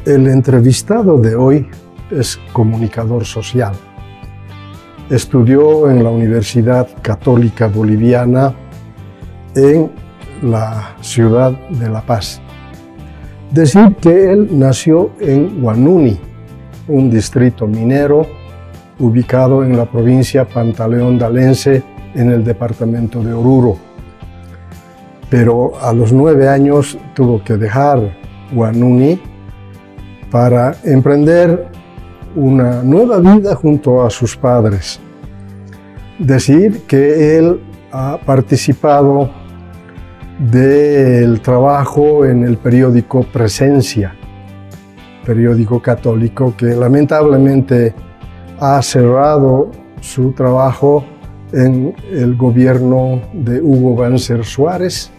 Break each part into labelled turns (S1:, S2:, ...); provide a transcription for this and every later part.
S1: El entrevistado de hoy es comunicador social. Estudió en la Universidad Católica Boliviana en la ciudad de La Paz. Decir que él nació en Huanuni, un distrito minero ubicado en la provincia Pantaleón-Dalense, en el departamento de Oruro. Pero a los 9 años tuvo que dejar Huanuni para emprender una nueva vida junto a sus padres. Decir que él ha participado del trabajo en el periódico Presencia, periódico católico que lamentablemente ha cerrado su trabajo en el gobierno de Hugo Banzer Suárez,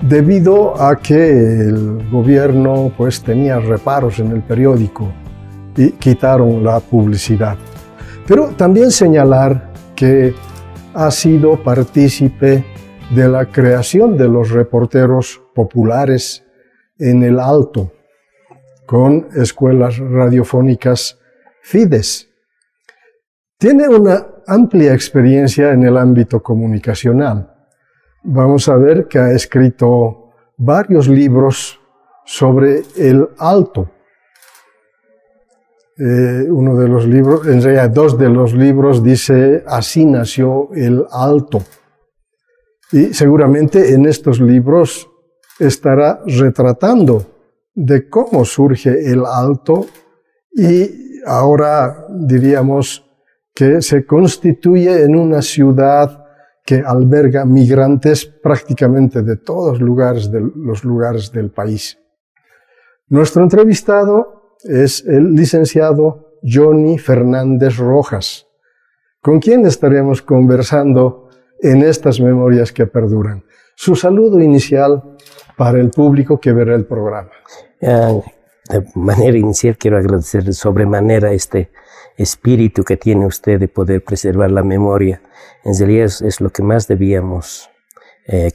S1: debido a que el gobierno tenía reparos en el periódico y quitaron la publicidad. Pero también señalar que ha sido partícipe de la creación de los reporteros populares en el Alto, con escuelas radiofónicas Fides. Tiene una amplia experiencia en el ámbito comunicacional. Vamos a ver que ha escrito varios libros sobre el Alto. Uno de los libros, en realidad 2 de los libros, dice Así nació el Alto. Y seguramente en estos libros estará retratando de cómo surge el Alto y ahora diríamos que se constituye en una ciudad que alberga migrantes prácticamente de todos los lugares del país. Nuestro entrevistado es el licenciado Johnny Fernández Rojas, con quien estaremos conversando en estas memorias que perduran. Su saludo inicial para el público que verá el programa.
S2: De manera inicial quiero agradecer de sobremanera este espíritu que tiene usted de poder preservar la memoria. En realidad es lo que más debíamos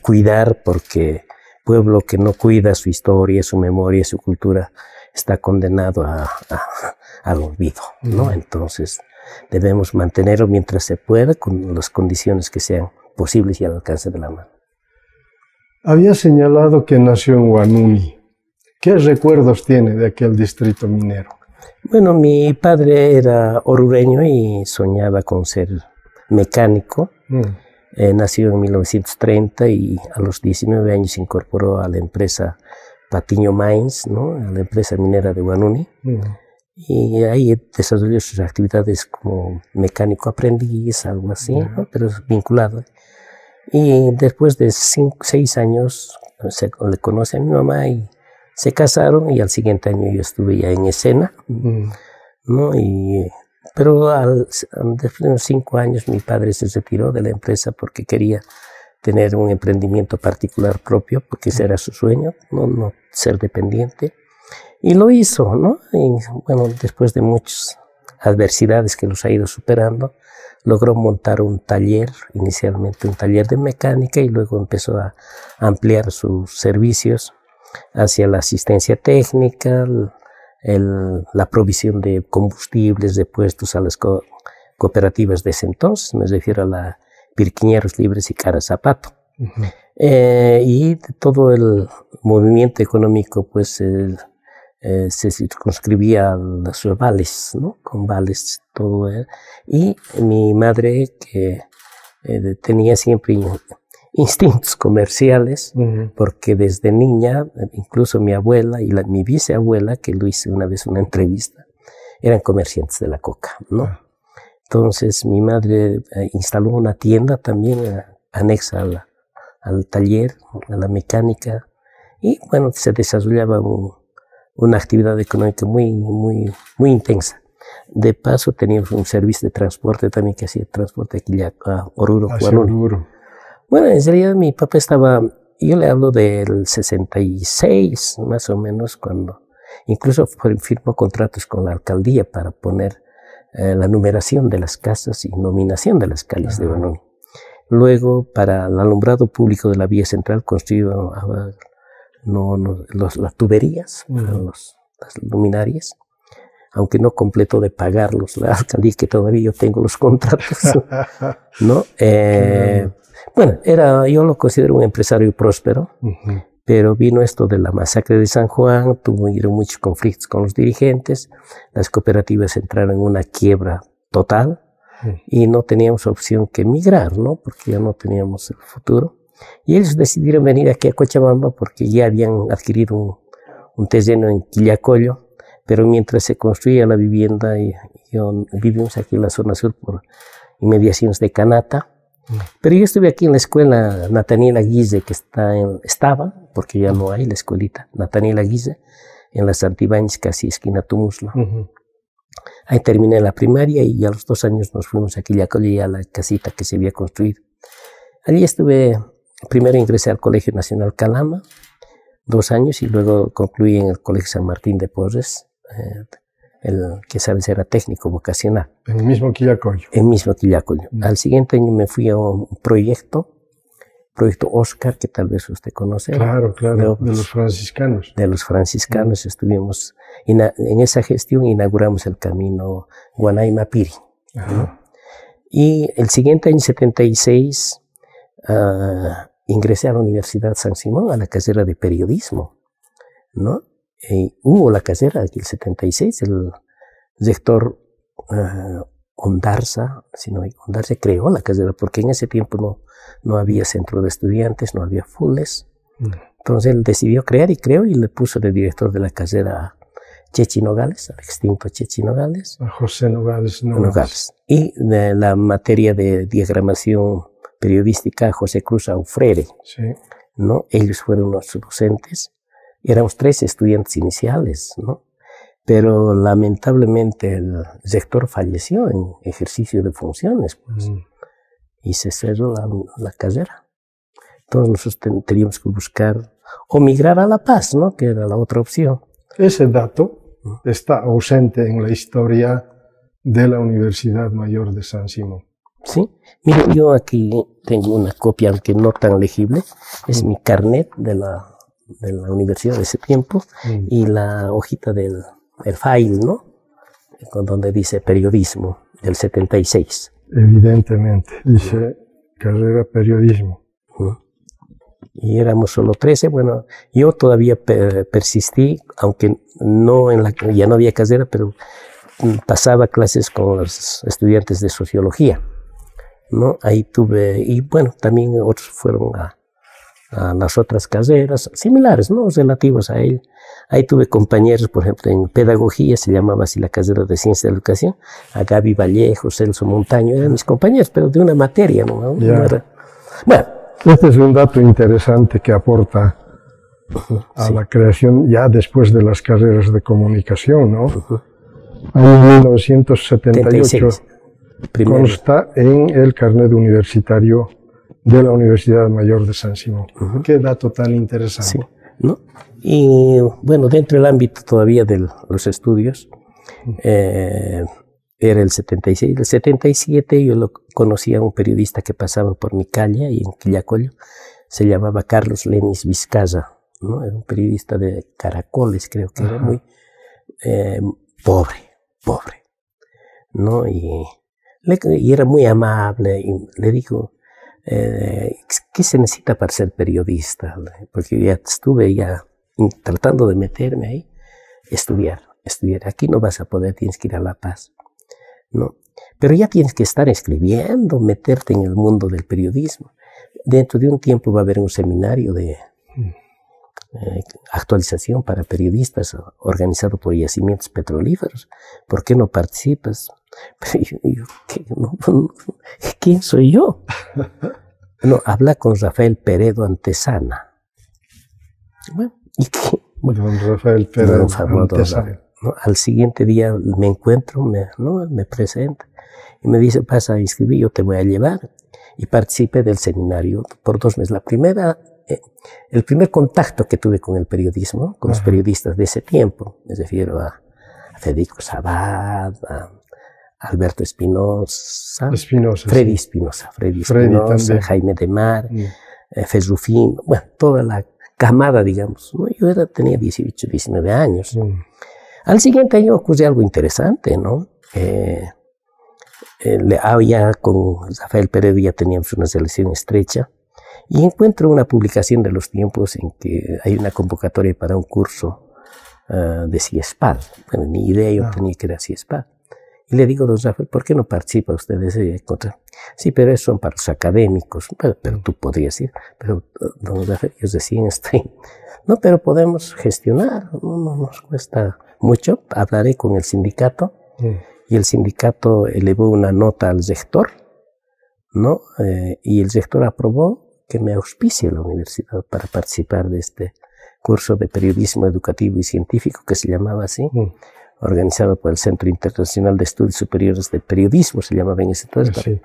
S2: cuidar, porque pueblo que no cuida su historia, su memoria, su cultura, está condenado al olvido, ¿no? Entonces debemos mantenerlo mientras se pueda, con las condiciones que sean posibles y al alcance de la mano.
S1: Había señalado que nació en Huanuni. ¿Qué recuerdos tiene de aquel distrito minero?
S2: Bueno, mi padre era orureño y soñaba con ser mecánico. Nació en 1930 y a los 19 años se incorporó a la empresa Patiño Mines, ¿no? A la empresa minera de Huanuni. Y ahí desarrolló sus actividades como mecánico aprendiz, algo así, ¿no? Pero vinculado. Y después de 6 años le conoce a mi mamá y se casaron, y al siguiente año yo estuve ya en escena, ¿no? Pero después de unos 5 años mi padre se retiró de la empresa porque quería tener un emprendimiento particular propio, porque ese era su sueño, no ser dependiente. Y lo hizo, ¿no? Y bueno, después de muchas adversidades que los ha ido superando, logró montar un taller, inicialmente un taller de mecánica, y luego empezó a ampliar sus servicios hacia la asistencia técnica, la provisión de combustibles, de puestos a las cooperativas de ese entonces, me refiero a la Pirquiñeros Libres y Cara Zapato. Y todo el movimiento económico se circunscribía a los vales, ¿no? Con vales todo. Y mi madre, que tenía siempre instintos comerciales, porque desde niña, incluso mi abuela y mi bisabuela, que lo hice una vez una entrevista, eran comerciantes de la coca, ¿no? Entonces mi madre instaló una tienda también anexa al taller, a la mecánica, y bueno, se desarrollaba una actividad económica muy intensa. De paso teníamos un servicio de transporte también, que hacía transporte aquí a Oruro, Huanuni. Bueno, en realidad mi papá yo le hablo del 66 más o menos, cuando incluso firmó contratos con la alcaldía para poner la numeración de las casas y nominación de las calles de Huanuni. Luego, para el alumbrado público de la vía central, construyó las tuberías luminarias, aunque no completo de pagarlos, la alcaldía, que todavía yo tengo los contratos, ¿no? Bueno, yo lo considero un empresario próspero, pero vino esto de la masacre de San Juan, tuvieron muchos conflictos con los dirigentes, las cooperativas entraron en una quiebra total y no teníamos opción que emigrar, ¿no? Porque ya no teníamos el futuro. Y ellos decidieron venir aquí a Cochabamba porque ya habían adquirido un terreno en Quillacollo, pero mientras se construía la vivienda, vivimos aquí en la zona sur por inmediaciones de Canata. Pero yo estuve aquí en la escuela Nathaniel Aguille, que estaba, porque ya no hay la escuelita, Nathaniel Aguille, en la Santibáñez, casi esquina Tumuslo. Ahí terminé la primaria y a los 2 años nos fuimos a Quillacollo y a la casita que se había construido. Allí estuve, primero ingresé al Colegio Nacional Calama, 2 años, y luego concluí en el Colegio San Martín de Porres, que sabes era técnico vocacional.
S1: En el mismo Quillacollo.
S2: En el mismo Quillacollo. Al siguiente año me fui a un proyecto Oscar, que tal vez usted conoce.
S1: Claro, de los franciscanos.
S2: De los franciscanos estuvimos, en esa gestión inauguramos el camino Guanaima-Piri. Y el siguiente año, 76, ingresé a la Universidad San Simón, a la carrera de periodismo, ¿no? Hubo la carrera aquí el 76, el rector Ondarza creó la carrera, porque en ese tiempo no había centro de estudiantes, no había FULES. Entonces él decidió crear y creó y le puso de director de la carrera a Chechi Nogales, al extinto Chechi Nogales.
S1: A José Nogales.
S2: Y de la materia de diagramación periodística a José Cruz Aufrere.
S1: Sí.
S2: ¿No? Ellos fueron nuestros docentes. Éramos 3 estudiantes iniciales, ¿no? Pero lamentablemente el rector falleció en ejercicio de funciones, pues, y se cerró la carrera. Entonces nosotros teníamos que buscar o migrar a La Paz, ¿no? Que era la otra opción.
S1: Ese dato está ausente en la historia de la Universidad Mayor de San Simón.
S2: Sí, mire, yo aquí tengo una copia, aunque no tan legible, es mi carnet de la universidad de ese tiempo, y la hojita del file, ¿no? Con donde dice periodismo, del 76.
S1: Evidentemente, dice carrera periodismo.
S2: Y éramos solo 13, bueno, yo todavía persistí, aunque ya no había carrera, pero pasaba clases con los estudiantes de sociología, ¿no? Ahí tuve, y bueno, también otros fueron a las otras carreras similares, ¿no? Relativos a él. Ahí tuve compañeros, por ejemplo, en pedagogía, se llamaba así la carrera de ciencia de educación, a Gaby Vallejo, Celso Montaño, eran mis compañeros, pero de una materia, ¿no? No era... Bueno.
S1: Este es un dato interesante que aporta a la creación ya después de las carreras de comunicación, ¿no? Año 1978 consta en el carnet universitario de la Universidad Mayor de San Simón. Qué dato tan interesante.
S2: Sí, ¿no? Y bueno, dentro del ámbito todavía de los estudios, era el 76. El 77 yo lo conocía a un periodista que pasaba por mi calle, ahí en Quillacollo, se llamaba Carlos Lenis Vizcaya, ¿no? Era un periodista de Caracoles, creo que era muy pobre, ¿no? Y era muy amable, y le dijo, ¿qué se necesita para ser periodista? Porque ya estuve tratando de meterme ahí, estudiar. Aquí no vas a poder, tienes que ir a La Paz, ¿no? Pero ya tienes que estar escribiendo, meterte en el mundo del periodismo. Dentro de un tiempo va a haber un seminario de actualización para periodistas organizado por Yacimientos Petrolíferos. ¿Por qué no participas? Pero ¿quién soy yo? No, habla con Rafael Peredo Antesana. Bueno, ¿y qué? Bueno,
S1: don Rafael Peredo Antesana.
S2: ¿No? Al siguiente día me encuentro, me presenta y me dice, pasa a inscribir, yo te voy a llevar. Y participé del seminario por 2 meses. El primer contacto que tuve con el periodismo, con los periodistas de ese tiempo, me refiero a Federico Sabat, a Alberto Espinosa, Freddy Espinosa, Jaime de Mar, Ferrufín, bueno, toda la camada, digamos, ¿no? Yo tenía 18, 19 años. Al siguiente año ocurrió algo interesante, ¿no? Ya con Rafael Peredo ya teníamos una relación estrecha y encuentro una publicación de Los Tiempos en que hay una convocatoria para un curso de CIESPAD. Bueno, ni idea yo tenía que era CIESPAD. Y le digo, don Rafael, ¿por qué no participa usted de ese contra? Sí, pero eso son para los académicos. Pero tú podrías ir. Pero, don Rafael, ellos decían, no, pero podemos gestionar. No nos cuesta mucho. Hablaré con el sindicato. Y el sindicato elevó una nota al rector, ¿no? Y el rector aprobó que me auspicie la universidad para participar de este curso de periodismo educativo y científico, que se llamaba así, organizado por el Centro Internacional de Estudios Superiores de Periodismo, se llamaba en ese entonces,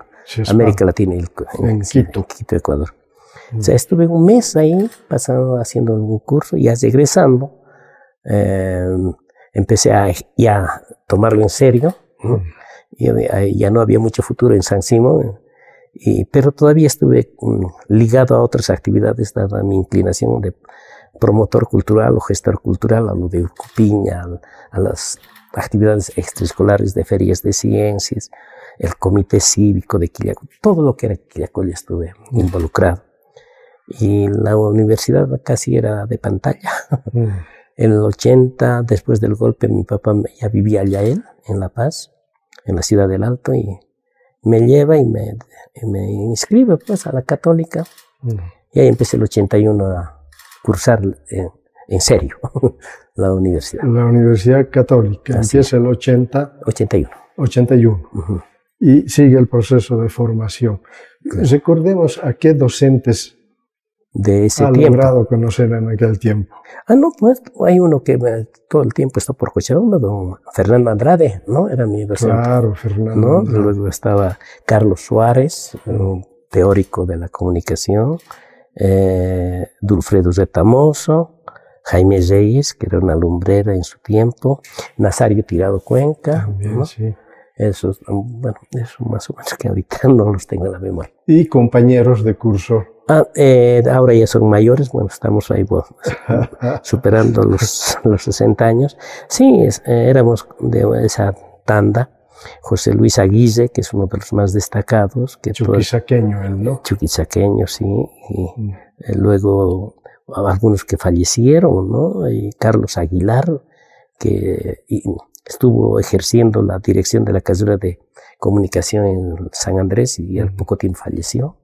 S2: América Latina y en Quito, Ecuador. O sea, estuve un mes ahí, haciendo un curso, y ya regresando, empecé a tomarlo en serio, ¿no? Y ya no había mucho futuro en San Simón, pero todavía estuve ligado a otras actividades, dada mi inclinación de promotor cultural o gestor cultural, a lo de Cupiña, a las actividades extraescolares de ferias de ciencias, el comité cívico de Quillacollo, todo lo que era Quillacollo estuve involucrado. Y la universidad casi era de pantalla. En el 80, después del golpe, mi papá ya vivía allá él, en La Paz, en la ciudad del Alto, y me lleva y me inscribe pues a la Católica. Y ahí empecé el 81 a cursar en serio la universidad.
S1: La Universidad Católica. Así empieza el 81. Y sigue el proceso de formación. Claro. Recordemos a qué docentes
S2: de ese
S1: ha logrado conocer en aquel tiempo.
S2: No, pues hay uno que todo el tiempo está por Cochabamba, don Fernando Andrade, ¿no? Era mi docente.
S1: Claro, Fernando, ¿no?
S2: Andrade. Luego estaba Carlos Suárez, un teórico de la comunicación, Dulfredo Retamoso, Jaime Reyes, que era una lumbrera en su tiempo, Nazario Tirado Cuenca,
S1: también,
S2: ¿no?
S1: Sí.
S2: Esos, bueno, eso más o menos que ahorita no los tengo en la memoria.
S1: ¿Y compañeros de curso?
S2: Ahora ya son mayores, bueno, estamos ahí superando los 60 años. Sí, éramos de esa tanda. José Luis Aguille, que es uno de los más destacados.
S1: Chuquisaqueño, él, ¿no?
S2: Chuquisaqueño, sí. Y luego algunos que fallecieron, ¿no? Y Carlos Aguilar, que estuvo ejerciendo la dirección de la carrera de comunicación en San Andrés y al poco tiempo falleció.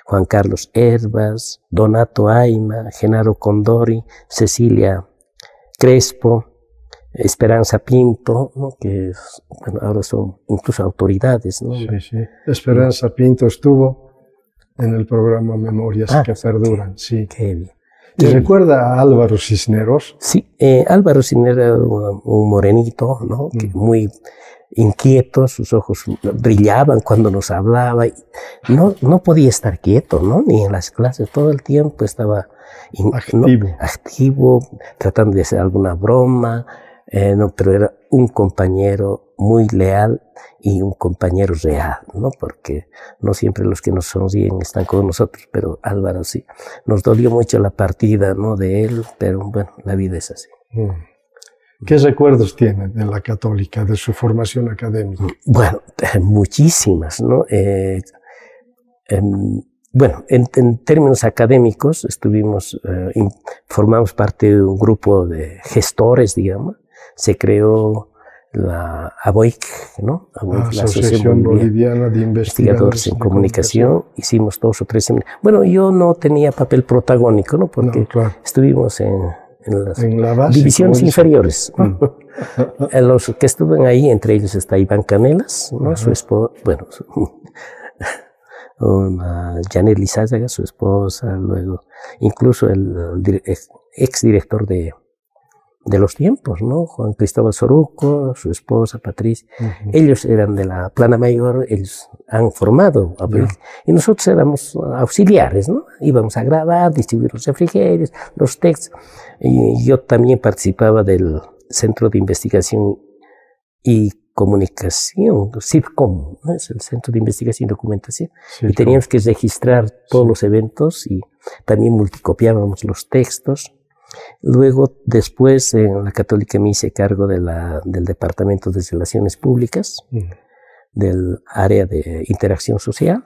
S2: Juan Carlos Herbas, Donato Aima, Genaro Condori, Cecilia Crespo, Esperanza Pinto, ¿no? Que bueno, ahora son incluso autoridades, ¿no?
S1: Sí. Esperanza Pinto estuvo en el programa Memorias que Perduran. Sí.
S2: Qué bien.
S1: ¿Y recuerda a Álvaro Cisneros?
S2: Sí, Álvaro Cisneros era un morenito, ¿no? Que muy inquieto, sus ojos brillaban cuando nos hablaba. No podía estar quieto, ¿no? Ni en las clases, todo el tiempo estaba activo, tratando de hacer alguna broma, pero era un compañero muy leal y un compañero real, ¿no? Porque no siempre los que nos sonríen están con nosotros, pero Álvaro sí. Nos dolió mucho la partida, ¿no? De él, pero bueno, la vida es así.
S1: ¿Qué recuerdos tiene de la Católica, de su formación académica?
S2: Bueno, muchísimas, ¿no? Bueno, en términos académicos formamos parte de un grupo de gestores, digamos. Se creó la ABOIC, ¿no?
S1: La Asociación Boliviana de Investigadores en Comunicación.
S2: Hicimos 2 o 3 seminarios. Bueno, yo no tenía papel protagónico, ¿no? Porque estuvimos en las
S1: base,
S2: divisiones inferiores. Los que estuvieron ahí, entre ellos está Iván Canelas, ¿no? Su esposa, bueno, Janet Lizázaga, su esposa, luego incluso el exdirector de Los Tiempos, ¿no? Juan Cristóbal Soruco, su esposa Patricia. Ellos eran de la plana mayor, ellos han formado, y nosotros éramos auxiliares, ¿no? Íbamos a grabar, distribuir los refrigerios, los textos, y yo también participaba del Centro de Investigación y Comunicación, CIPCOM, ¿no? Es el Centro de Investigación y Documentación, y teníamos que registrar todos los eventos y también multicopiábamos los textos. Luego, después, en la Católica me hice cargo del Departamento de Relaciones Públicas, del área de interacción social.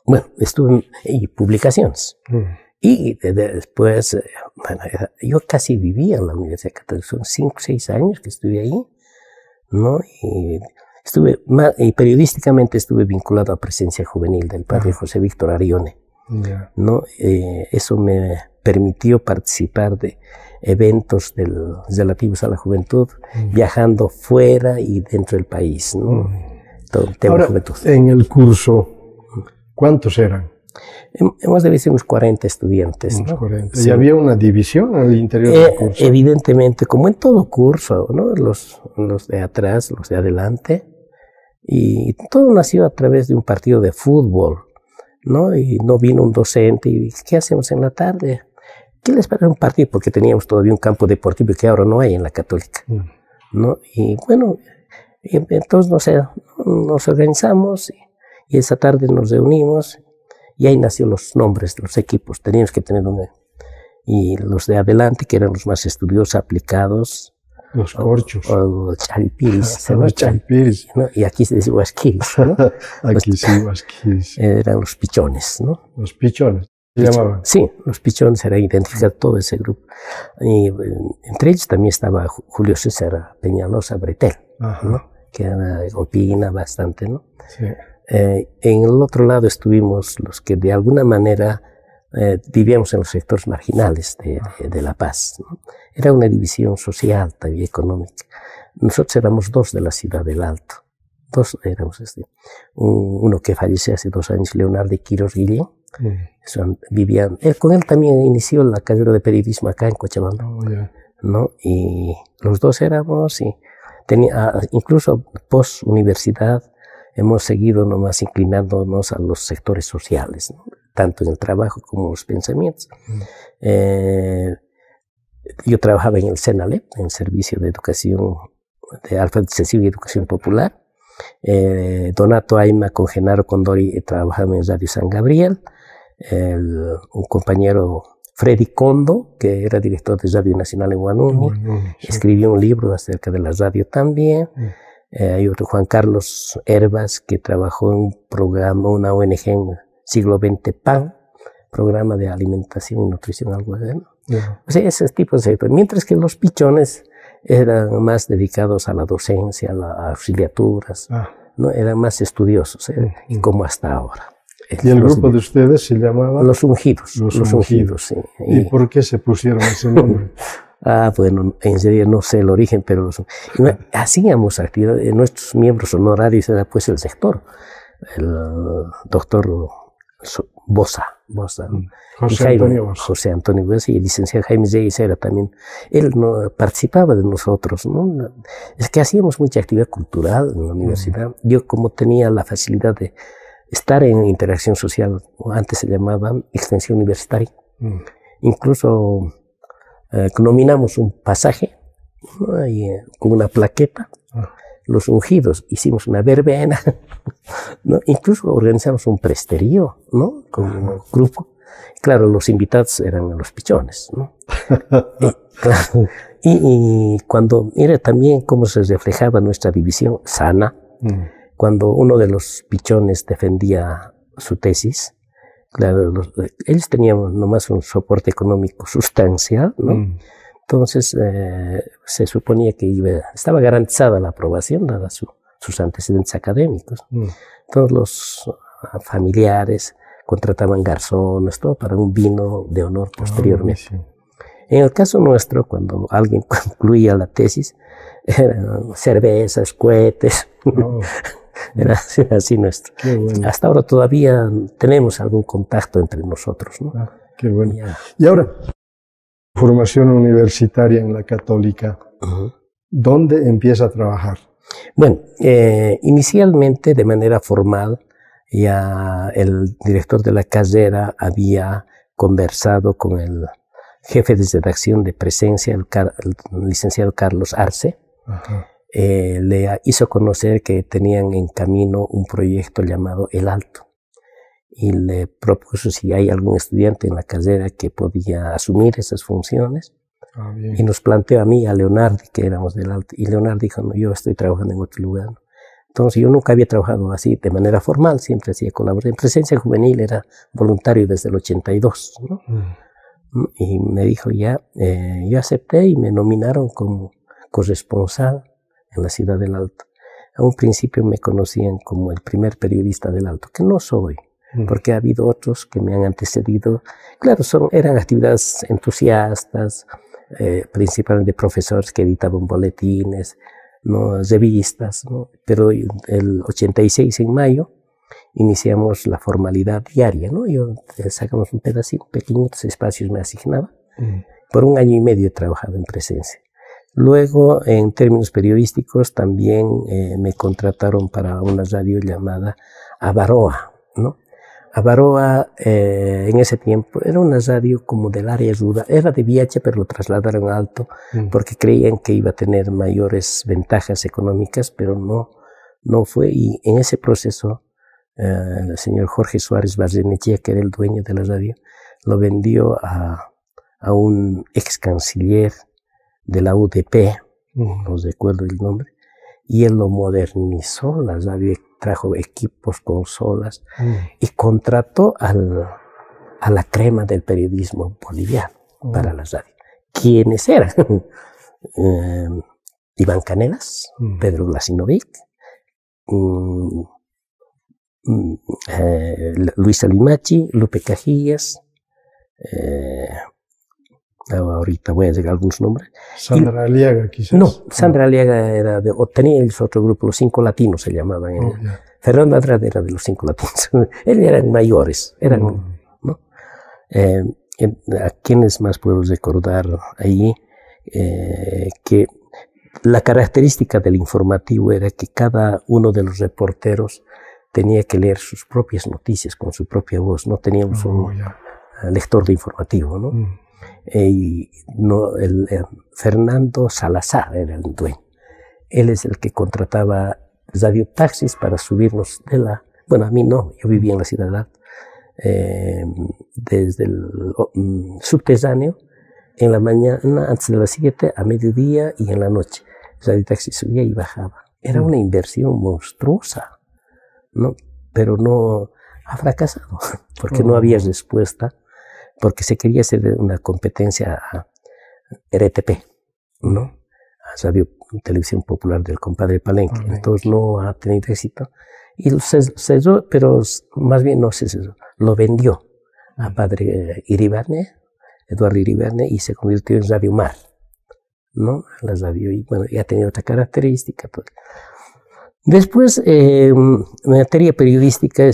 S2: Bueno, estuve y publicaciones. Y después, bueno, yo casi vivía en la Universidad Católica. Son 5 o 6 años que estuve ahí, ¿no? Y periodísticamente estuve vinculado a Presencia Juvenil del padre José Víctor Arione, ¿no? Eso me permitió participar de eventos relativos a la juventud, viajando fuera y dentro del país, ¿no? Todo el tema
S1: Ahora,
S2: juventud.
S1: En el curso, ¿cuántos eran?
S2: Hemos de ser unos 40 estudiantes.
S1: Unos 40.
S2: Sí.
S1: ¿Y había una división al interior del curso?
S2: Evidentemente, como en todo curso, ¿no? Los de atrás, los de adelante. Y todo nació a través de un partido de fútbol, ¿no? Y no vino un docente y dije, ¿qué hacemos en la tarde? ¿Qué les parece un partido? Porque teníamos todavía un campo deportivo que ahora no hay en la Católica, ¿no? Y bueno, entonces nos organizamos y esa tarde nos reunimos y ahí nació los nombres de los equipos. Teníamos que tener y los de adelante, que eran los más estudiosos, aplicados.
S1: Los corchos.
S2: O chalpiris.
S1: Los chalpiris.
S2: ¿No? Y aquí se dice huasquiris, ¿no?
S1: Aquí sí, huasquiris.
S2: Eran los pichones, ¿no?
S1: Los pichones. ¿Se llamaban?
S2: Sí, los pichones era identificar todo ese grupo. Y entre ellos también estaba Julio César Peñalosa Bretel, ¿no? Que opina bastante, ¿no?
S1: Sí.
S2: En el otro lado estuvimos los que de alguna manera vivíamos en los sectores marginales de La Paz, ¿no? Era una división social, también económica. Nosotros éramos 2 de la ciudad del Alto. 2 éramos uno que falleció hace 2 años, Leonardo Quiros Guillén. Vivían, con él también inició la carrera de periodismo acá en Cochabamba, ¿no? Y los 2 éramos, y incluso post-universidad, hemos seguido nomás inclinándonos a los sectores sociales, ¿no? Tanto en el trabajo como en los pensamientos. Yo trabajaba en el CENALEP, en el Servicio de Educación, de Alfabetización y Educación Popular. Donato Aima con Genaro Condori trabajaba en Radio San Gabriel. Un compañero, Freddy Kondo, que era director de Radio Nacional en Huanuni, escribió un libro acerca de la radio también. Hay otro, Juan Carlos Herbas, que trabajó en un programa, una ONG en siglo XX, PAN, programa de alimentación y nutrición, algo así, ¿no? O sea, ese tipo de sector. Mientras que los pichones eran más dedicados a la docencia, a las auxiliaturas, ¿no? Eran más estudiosos, y como hasta ahora.
S1: ¿Y el grupo de ustedes se llamaba?
S2: Los Ungidos. Los Ungidos, sí.
S1: ¿Y por qué se pusieron ese nombre?
S2: Bueno, en serio no sé el origen, pero hacíamos actividades. Nuestros miembros honorarios era pues el sector. El doctor Bosa. José Antonio Bosa y el licenciado Jaime Reyes era también. Él no participaba de nosotros, ¿no? Es que hacíamos mucha actividad cultural en la universidad. Yo, como tenía la facilidad de estar en interacción social, antes se llamaba extensión universitaria, incluso nominamos un pasaje, ¿no? Y, con una plaqueta, los Ungidos, hicimos una verbena, ¿no? Incluso organizamos un presterío, ¿no? Con un grupo. Claro, los invitados eran los pichones, ¿no? y cuando mira también cómo se reflejaba nuestra división sana, cuando uno de los pichones defendía su tesis, claro, ellos tenían nomás un soporte económico sustancial, ¿no? Entonces, se suponía que estaba garantizada la aprobación, dadas sus antecedentes académicos. Todos los familiares contrataban garzones, todo para un vino de honor posteriormente. En el caso nuestro, cuando alguien concluía la tesis, eran cervezas, cohetes. Era así nuestro. Bueno. Hasta ahora todavía tenemos algún contacto entre nosotros, ¿no?
S1: Qué bueno. Y ahora, formación universitaria en la Católica, ¿dónde empieza a trabajar?
S2: Bueno, inicialmente de manera formal, ya el director de la carrera había conversado con el jefe de redacción de Presencia, el licenciado Carlos Arce. Le hizo conocer que tenían en camino un proyecto llamado El Alto. y le propuso si hay algún estudiante en la carrera que podía asumir esas funciones. Y nos planteó a mí, a Leonardi, que éramos del Alto, y Leonardi dijo, no, yo estoy trabajando en otro lugar, ¿no? Entonces yo nunca había trabajado así de manera formal, siempre hacía colaboración. En Presencia Juvenil era voluntario desde el 82, ¿no? Y me dijo yo acepté y me nominaron como corresponsal en la ciudad del Alto. A un principio me conocían como el primer periodista del Alto, que no soy, porque ha habido otros que me han antecedido. Claro, eran actividades entusiastas, principalmente profesores que editaban boletines, ¿no? Revistas, ¿no? Pero el 86, en mayo, iniciamos la formalidad diaria, ¿no? Sacamos un pedacito, pequeñitos espacios me asignaba. Por 1 año y medio he trabajado en Presencia. Luego, en términos periodísticos, también me contrataron para una radio llamada Avaroa, ¿no? Avaroa, en ese tiempo, era una radio como del área rural, era de Viacha, pero lo trasladaron a Alto, porque creían que iba a tener mayores ventajas económicas, pero no fue, y en ese proceso, el señor Jorge Suárez Barrenechea, que era el dueño de la radio, lo vendió a un ex canciller de la UDP, no recuerdo el nombre, y él lo modernizó, la radio, trajo equipos, consolas, y contrató a la crema del periodismo boliviano para la radio. ¿Quiénes eran? Iván Canelas, Pedro Glasinovic, Luisa Limachi, Lupe Cajillas, ahorita voy a llegar a algunos nombres.
S1: Sandra Aliaga, quizás.
S2: No, Sandra Aliaga tenía otro grupo, los 5 Latinos se llamaban. Fernando Andrade era de los 5 Latinos. Ellos eran mayores, ¿no? ¿A quiénes más puedo recordar ahí? Que la característica del informativo era que cada uno de los reporteros tenía que leer sus propias noticias con su propia voz. No teníamos un lector de informativo, ¿no? Fernando Salazar era el dueño. Él es el que contrataba radiotaxis para subirnos bueno, a mí no, yo vivía en la ciudad de Alto, desde el subterráneo, en la mañana, antes de las 7, a mediodía y en la noche. El radiotaxi subía y bajaba. Era una inversión monstruosa, ¿no? Pero no ha fracasado, porque no había respuesta, porque se quería hacer una competencia a RTP, ¿no? A Radio Televisión Popular del compadre Palenque. Entonces no ha tenido éxito. Y se cerró, pero más bien no se cerró. Lo vendió a padre Iribarne, Eduardo Iribarne, y se convirtió en Radio Mar, ¿no? La radio, y bueno, ya tenía otra característica. Pues. Después, en materia periodística,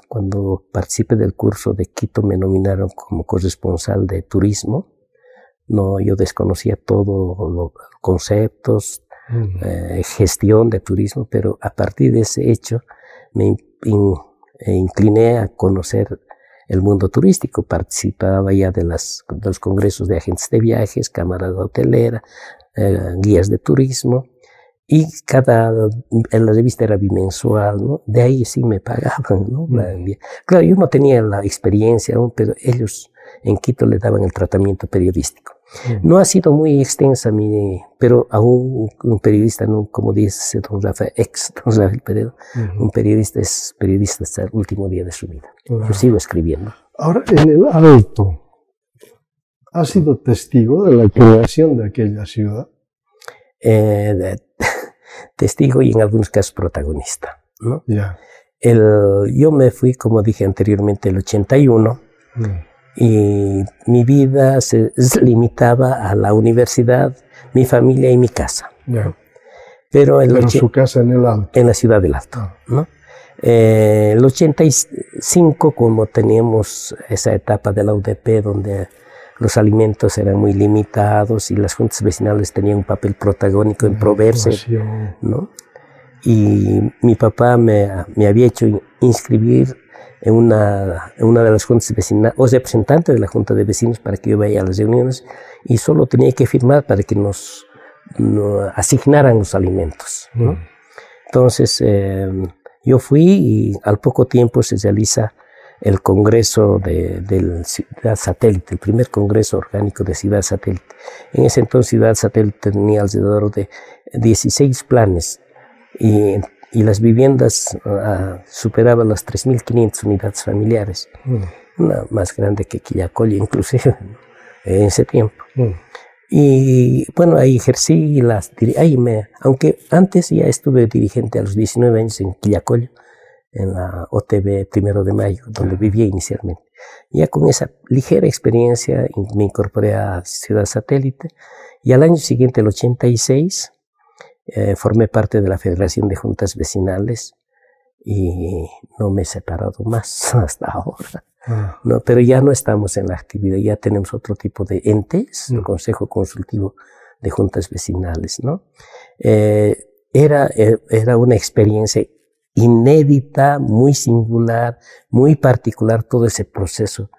S2: cuando participé del curso de Quito, me nominaron como corresponsal de turismo. No, yo desconocía todos los conceptos, gestión de turismo, pero a partir de ese hecho me incliné a conocer el mundo turístico. Participaba ya de los congresos de agentes de viajes, cámaras hoteleras, guías de turismo. Y la revista era bimensual, ¿no? De ahí sí me pagaban, ¿no? Claro, yo no tenía la experiencia aún, pero ellos en Quito le daban el tratamiento periodístico. No ha sido muy extensa pero aún un periodista, ¿no? Como dice don Rafael Peredo, un periodista es periodista hasta el último día de su vida. Yo sigo escribiendo.
S1: Ahora, en el Alto, ¿has sido testigo de la creación de aquella ciudad?
S2: Testigo y en algunos casos protagonista, ¿no? Yo me fui, como dije anteriormente, el 81, y mi vida se limitaba a la universidad, mi familia y mi casa. Pero
S1: su casa en el Alto.
S2: En la ciudad del Alto, ¿no? El 85, como teníamos esa etapa de la UDP donde los alimentos eran muy limitados y las juntas vecinales tenían un papel protagónico en proveerse, ¿no? Y mi papá me había hecho inscribir en una de las juntas vecinales, o representante de la junta de vecinos, para que yo vaya a las reuniones, y solo tenía que firmar para que nos asignaran los alimentos, ¿no? Entonces, Yo fui y al poco tiempo se realiza el congreso del Ciudad Satélite, el primer congreso orgánico de Ciudad Satélite. En ese entonces Ciudad Satélite tenía alrededor de 16 planes y las viviendas superaban las 3.500 unidades familiares, una más grande que Quillacollo inclusive en ese tiempo. Y bueno, ahí ejercí, aunque antes ya estuve dirigente a los 19 años en Quillacollo, en la OTB 1 de Mayo, donde vivía inicialmente. Ya con esa ligera experiencia me incorporé a Ciudad Satélite y al año siguiente, el 86, formé parte de la Federación de Juntas Vecinales y no me he separado más hasta ahora. No, pero ya no estamos en la actividad, ya tenemos otro tipo de entes, el Consejo Consultivo de Juntas Vecinales, ¿no? Era una experiencia inédita, muy singular, muy particular, todo ese proceso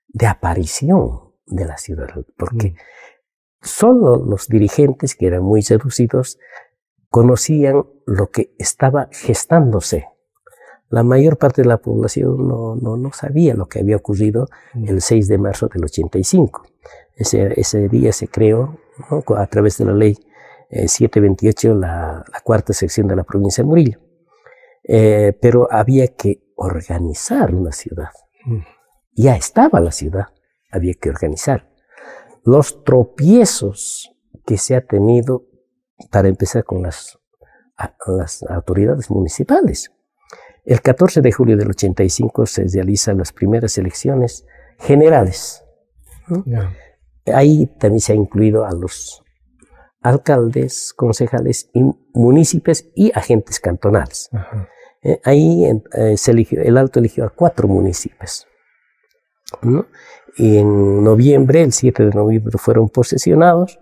S2: de aparición de la ciudad, porque solo los dirigentes, que eran muy seducidos, conocían lo que estaba gestándose. La mayor parte de la población no sabía lo que había ocurrido el 6 de marzo del 85. Ese día se creó, ¿no?, a través de la ley 728, la cuarta sección de la provincia de Murillo. Pero había que organizar una ciudad. Ya estaba la ciudad, había que organizar. Los tropiezos que se ha tenido, para empezar con las autoridades municipales. El 14 de julio del 85 se realizan las primeras elecciones generales, ¿no? Ahí también se ha incluido a los alcaldes, concejales, municipios y agentes cantonales. Ahí el Alto eligió a 4 municipios, ¿no? Y en noviembre, el 7 de noviembre, fueron posesionados.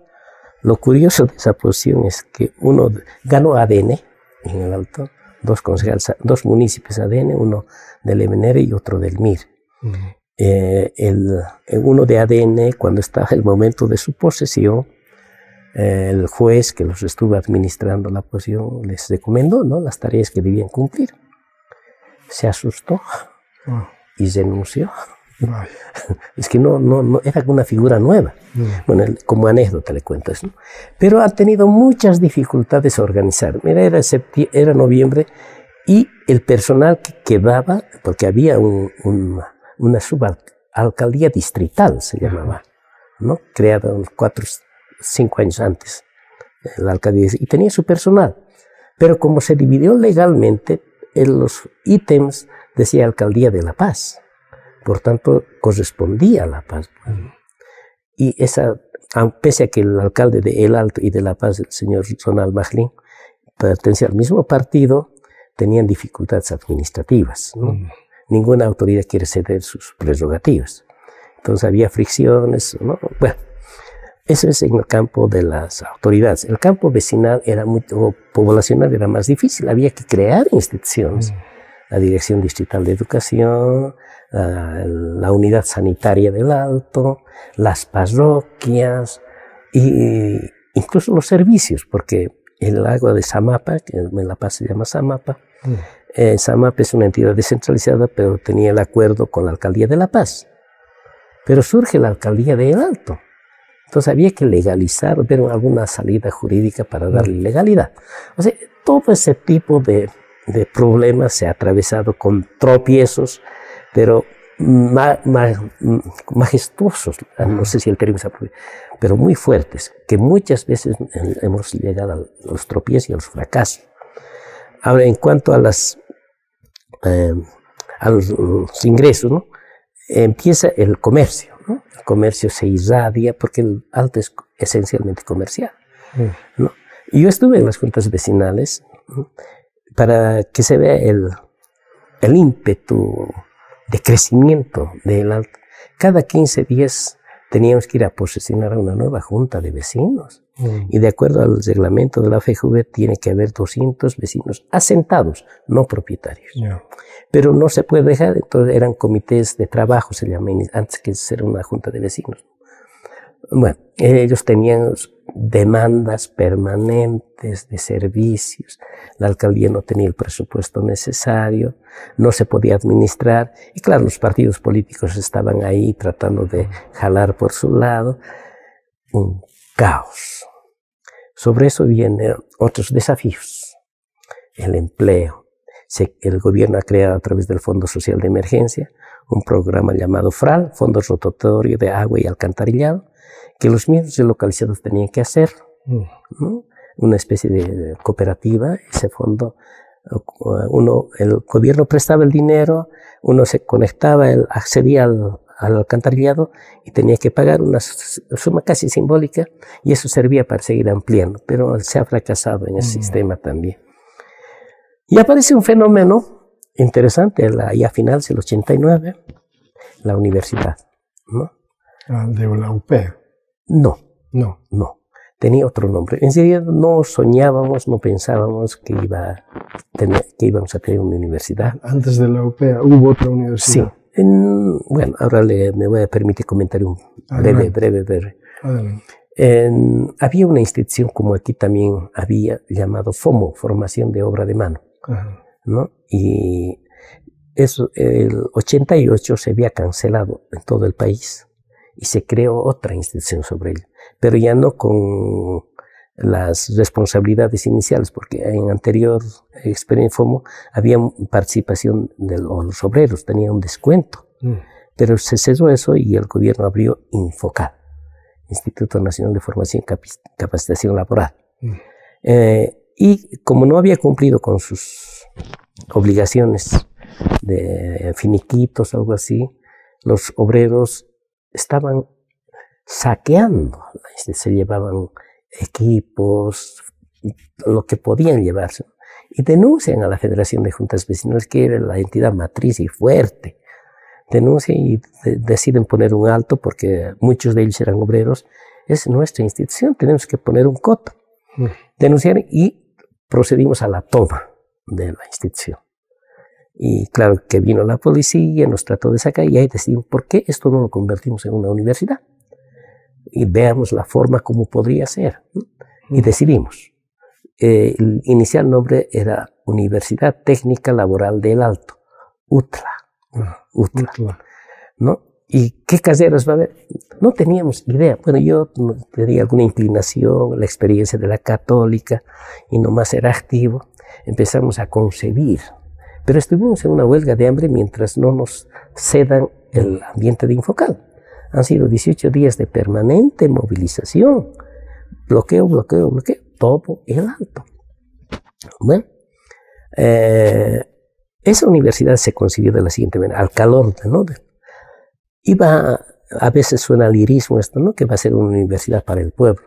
S2: Lo curioso de esa posición es que uno ganó ADN en el Alto, 2 concejales, 2 municipios ADN, uno del MNR y otro del MIR. Uno de ADN, cuando estaba el momento de su posesión, el juez que los estuvo administrando la posesión les recomendó, ¿no?, las tareas que debían cumplir. Se asustó y renunció. Es que no era una figura nueva. Bueno, como anécdota le cuento eso, ¿no? Pero ha tenido muchas dificultades a organizar. Mira, era noviembre y el personal que quedaba, porque había una subalcaldía distrital, se llamaba, ¿no?, creada unos 4 o 5 años antes, la alcaldía, y tenía su personal. Pero como se dividió legalmente, en los ítems decía Alcaldía de La Paz. Por tanto, correspondía a La Paz. Y pese a que el alcalde de El Alto y de La Paz, el señor Ronald Majlin, pertenecía al mismo partido, tenían dificultades administrativas, ¿no? Ninguna autoridad quiere ceder sus prerrogativas. Entonces había fricciones, ¿no? Bueno, eso es en el campo de las autoridades. El campo vecinal o poblacional era más difícil. Había que crear instituciones. La Dirección Distrital de Educación, la Unidad Sanitaria del Alto, las parroquias y incluso los servicios, porque el agua de Samapa, que en La Paz se llama Samapa, Samapa es una entidad descentralizada, pero tenía el acuerdo con la Alcaldía de La Paz. Pero surge la Alcaldía de El Alto. Entonces había que legalizar, ver alguna salida jurídica para darle legalidad. O sea, todo ese tipo de problemas se ha atravesado con tropiezos, pero majestuosos, no sé si el término es apropiado, pero muy fuertes, que muchas veces hemos llegado a los tropiezos y a los fracasos. Ahora, en cuanto a los ingresos, ¿no?, empieza el comercio, ¿no? El comercio se irradia porque el Alto es esencialmente comercial, ¿no? Y yo estuve en las juntas vecinales, ¿no?, para que se vea el ímpetu de crecimiento del Alto. Cada 15 días teníamos que ir a posesionar a una nueva junta de vecinos. Y de acuerdo al reglamento de la FEJUVE tiene que haber 200 vecinos asentados, no propietarios. Pero no se puede dejar, entonces eran comités de trabajo, se llamaban, antes que ser una junta de vecinos. Bueno, ellos tenían demandas permanentes de servicios, la alcaldía no tenía el presupuesto necesario, no se podía administrar, y claro, los partidos políticos estaban ahí tratando de jalar por su lado, un caos. Sobre eso vienen otros desafíos, el empleo. El gobierno ha creado a través del Fondo Social de Emergencia un programa llamado FRAL, Fondo Rotatorio de Agua y Alcantarillado, que los mismos localizados tenían que hacer, ¿no? Una especie de cooperativa. Ese fondo, el gobierno prestaba el dinero, uno se conectaba, accedía al alcantarillado y tenía que pagar una suma casi simbólica, y eso servía para seguir ampliando, pero se ha fracasado en ese sistema también. Y aparece un fenómeno interesante, ya a finales del 89, la universidad, ¿no?
S1: ¿De la UP?
S2: No.
S1: No.
S2: No. Tenía otro nombre. En serio, no soñábamos, no pensábamos que íbamos a tener una universidad.
S1: Antes de la UP hubo otra universidad.
S2: Sí. Bueno, ahora me voy a permitir comentar un breve. Había una institución, como aquí también había, llamado FOMO, Formación de Obra de Mano, ¿no? Y eso, el 88 se había cancelado en todo el país y se creó otra institución sobre ello, pero ya no con las responsabilidades iniciales, porque en anterior experiencia FOMO había participación de los obreros, tenían un descuento, pero se cesó eso y el gobierno abrió Infocal, Instituto Nacional de Formación y Capacitación Laboral. Y como no había cumplido con sus obligaciones de finiquitos, algo así, los obreros estaban saqueando, se llevaban equipos, lo que podían llevarse, y denuncian a la Federación de Juntas Vecinales, que era la entidad matriz y fuerte. Denuncian y deciden poner un alto, porque muchos de ellos eran obreros. Es nuestra institución, tenemos que poner un coto. Denunciaron y procedimos a la toma de la institución. Y claro que vino la policía, nos trató de sacar, y ahí decidimos, ¿por qué esto no lo convertimos en una universidad? Y veamos la forma como podría ser. Y decidimos. El inicial nombre era Universidad Técnica Laboral del Alto, UTLA. UTLA, ¿no? ¿Y qué carreras va a haber? No teníamos idea. Bueno, yo tenía alguna inclinación, la experiencia de la católica, y nomás era activo. Empezamos a concebir. Pero estuvimos en una huelga de hambre mientras no nos cedan el ambiente de Infocal. Han sido 18 días de permanente movilización. Bloqueo, todo el Alto. Bueno, esa universidad se concibió de la siguiente manera, al calor, ¿no? A veces suena lirismo esto, ¿no? Que va a ser una universidad para el pueblo.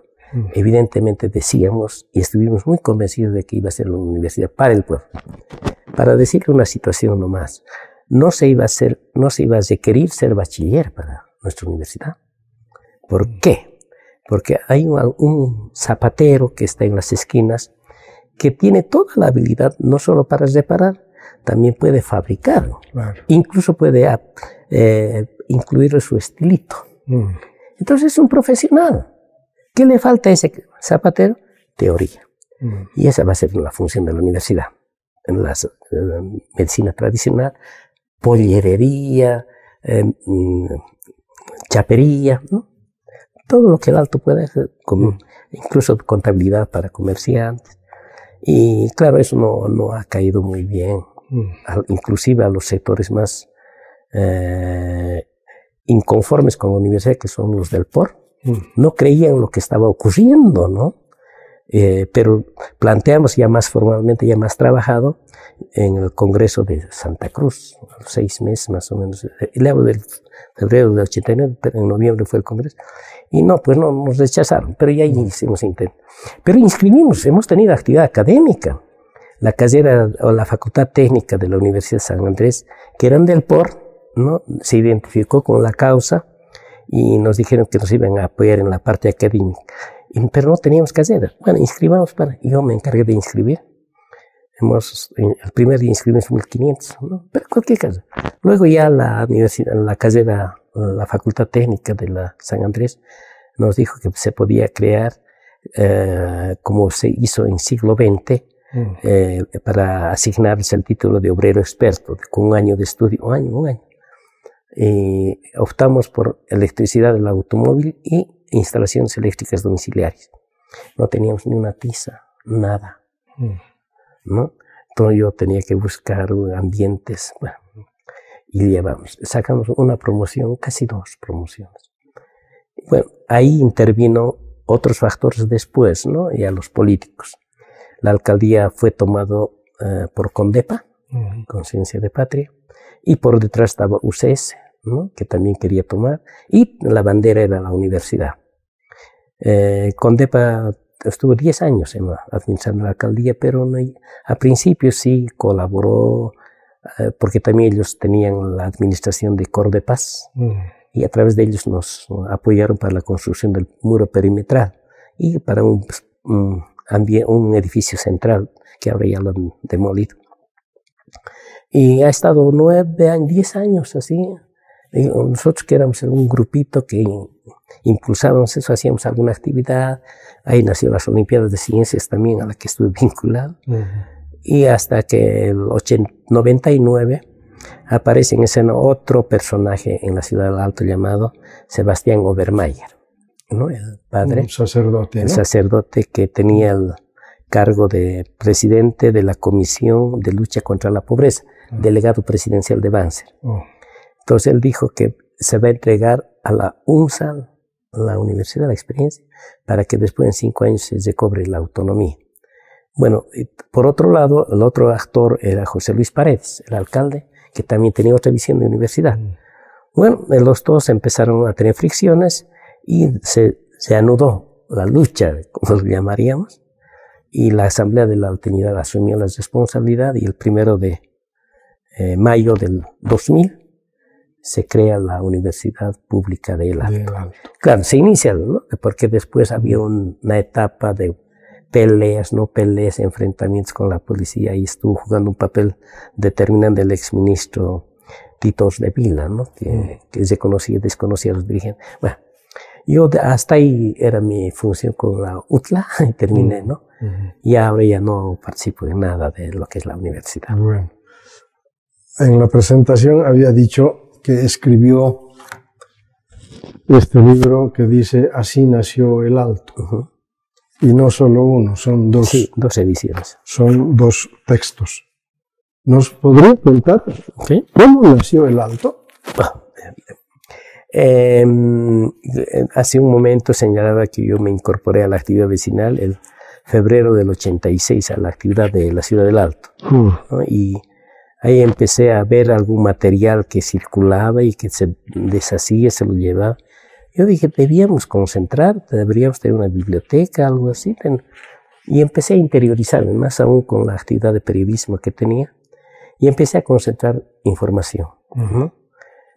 S2: Evidentemente decíamos y estuvimos muy convencidos de que iba a ser una universidad para el pueblo. Para decirle una situación nomás, no se iba a requerir ser bachiller para nuestra universidad. ¿Por qué? Porque hay un zapatero que está en las esquinas que tiene toda la habilidad, no solo para reparar, también puede fabricar. Claro. Incluso puede incluir su estilito. Entonces es un profesional. ¿Qué le falta a ese zapatero? Teoría. Y esa va a ser la función de la universidad. En la medicina tradicional, pollerería, chapería, ¿no? Todo lo que el Alto puede hacer, incluso contabilidad para comerciantes. Y claro, eso no ha caído muy bien, inclusive a los sectores más inconformes con la universidad, que son los del POR. No creían lo que estaba ocurriendo, ¿no? Pero planteamos ya más formalmente, ya más trabajado, en el Congreso de Santa Cruz, 6 meses más o menos. Le hablo del febrero del 89, pero en noviembre fue el Congreso. Y no, pues no, nos rechazaron, pero ya hicimos intento. Pero inscribimos, hemos tenido actividad académica. La carrera o la Facultad Técnica de la Universidad de San Andrés, que eran del POR, ¿no? Se identificó con la causa y nos dijeron que nos iban a apoyar en la parte académica. Pero no teníamos carrera. Bueno, inscribamos yo me encargué de inscribir. El primer día inscribimos 1.500, ¿no? Pero cualquier caso. Luego ya la universidad, la carrera, la Facultad Técnica de la San Andrés, nos dijo que se podía crear, como se hizo en siglo XX, para asignarles el título de obrero experto, con un año de estudio, un año. Optamos por electricidad del automóvil y instalaciones eléctricas domiciliarias. No teníamos ni una tiza, nada, ¿no? Entonces yo tenía que buscar ambientes, bueno, y sacamos una promoción, casi 2 promociones. Bueno, ahí intervino otros factores después, ¿no? Ya los políticos. La alcaldía fue tomado por Condepa, Conciencia de Patria, y por detrás estaba UCS, ¿no? Que también quería tomar, y la bandera era la universidad. Condepa estuvo 10 años administrando la alcaldía, pero no, a principio sí colaboró, porque también ellos tenían la administración de Cordepaz, y a través de ellos nos apoyaron para la construcción del muro perimetral y para un edificio central que ahora ya lo han demolido. Y ha estado 9 años, 10 años así. Y nosotros que éramos un grupito que impulsábamos eso, hacíamos alguna actividad. Ahí nacieron las Olimpiadas de Ciencias también, a la que estuve vinculado. Y hasta que el 99 aparece en escena otro personaje en la ciudad del Alto llamado Sebastián Obermayer, ¿no? El padre.
S1: Un sacerdote, ¿no?
S2: El sacerdote que tenía el cargo de presidente de la Comisión de Lucha contra la Pobreza, delegado presidencial de Banzer. Entonces él dijo que se va a entregar a la UNSAL, la Universidad de la Experiencia, para que después en 5 años se recobre la autonomía. Bueno, por otro lado, el otro actor era José Luis Paredes, el alcalde, que también tenía otra visión de universidad. Bueno, los dos empezaron a tener fricciones y se anudó la lucha, como lo llamaríamos, y la Asamblea de la Alteñidad asumió la responsabilidad y el 1 de mayo del 2000 se crea la Universidad Pública de El Alto. Claro, se inicia, ¿no? Porque después había una etapa de peleas, no peleas, enfrentamientos con la policía, y estuvo jugando un papel determinante el exministro Tito Osdevila, ¿no? Que desconocía a los dirigentes. Bueno, yo hasta ahí era mi función con la UTLA y terminé, ¿no? Y ahora ya no participo en nada de lo que es la universidad.
S1: Bueno, en la presentación había dicho que escribió este libro que dice Así nació el Alto. Y no solo uno, son 2.
S2: Sí, 2 ediciones. Son
S1: 2 textos. ¿Nos podría contar cómo nació el Alto?
S2: Hace un momento señalaba que yo me incorporé a la actividad vecinal el febrero del 86 a la actividad de la Ciudad del Alto, ¿no? Y ahí empecé a ver algún material que circulaba y que se deshacía, se lo llevaba. Yo dije, debíamos concentrar, deberíamos tener una biblioteca, algo así. Y empecé a interiorizarme, más aún con la actividad de periodismo que tenía, y empecé a concentrar información, ¿no?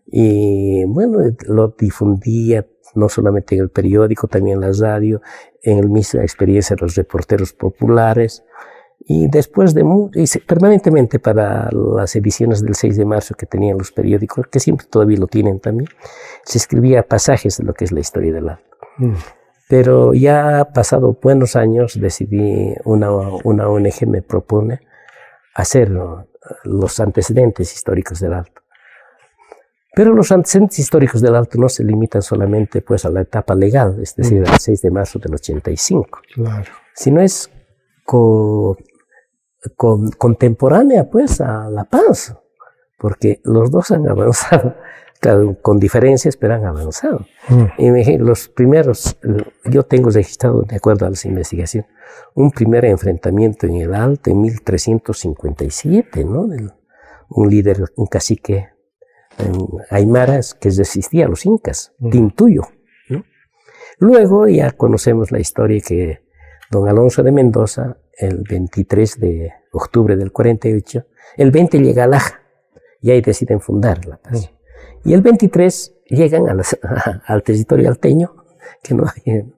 S2: Y bueno, lo difundía no solamente en el periódico, también en la radio, en la misma experiencia de los reporteros populares, y después permanentemente para las ediciones del 6 de marzo que tenían los periódicos, que siempre todavía lo tienen también, se escribía pasajes de lo que es la historia del Alto. Pero ya pasado buenos años decidí, una ONG me propone hacer los antecedentes históricos del Alto. Pero los antecedentes históricos del Alto no se limitan solamente pues a la etapa legal, es decir, al 6 de marzo del 85, sino es contemporánea pues a la paz, porque los dos han avanzado, claro, con diferencias, pero han avanzado. Y los primeros, yo tengo registrado, de acuerdo a las investigaciones, un primer enfrentamiento en el Alto en 1357, ¿no? Un líder, un cacique aymaras que resistía a los incas, Tintuyo, ¿no? Luego ya conocemos la historia que don Alonso de Mendoza, el 23 de octubre del 48, el 20 llega a Laja y ahí deciden fundar la paz. Y el 23 llegan al territorio alteño, que no hay,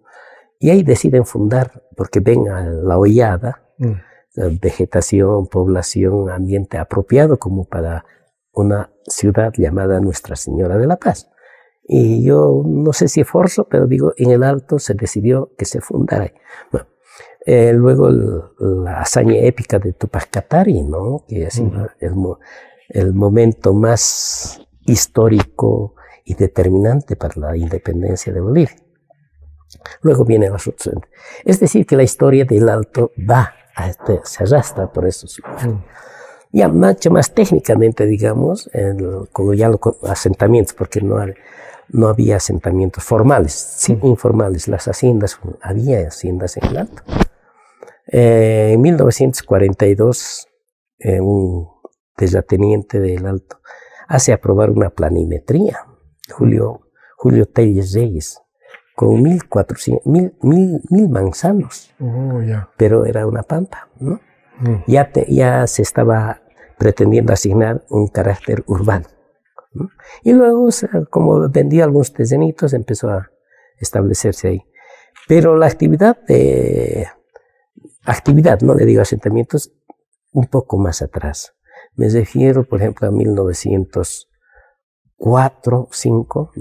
S2: y ahí deciden fundar, porque ven a la hollada, vegetación, población, ambiente apropiado como para una ciudad llamada Nuestra Señora de la Paz. Y yo no sé si esfuerzo, pero digo, en el Alto se decidió que se fundara. Bueno, luego la hazaña épica de Tupac Katari, ¿no? Que ha sido el momento más histórico y determinante para la independencia de Bolivia. Luego vienen los otros. Es decir, que la historia del Alto se arrastra por esos lugares. Ya mucho más técnicamente, digamos, como ya los asentamientos, porque no había asentamientos formales, sí informales. Las haciendas, había haciendas en el Alto. En 1942, un terrateniente del Alto hace aprobar una planimetría, Julio Telles Reyes, con 1.000 manzanos, pero era una pampa, ¿no? Ya se estaba pretendiendo asignar un carácter urbano, ¿no? Y luego, como vendía algunos terrenitos, empezó a establecerse ahí. Pero la actividad, no le digo asentamientos, un poco más atrás. Me refiero, por ejemplo, a 1904, 5,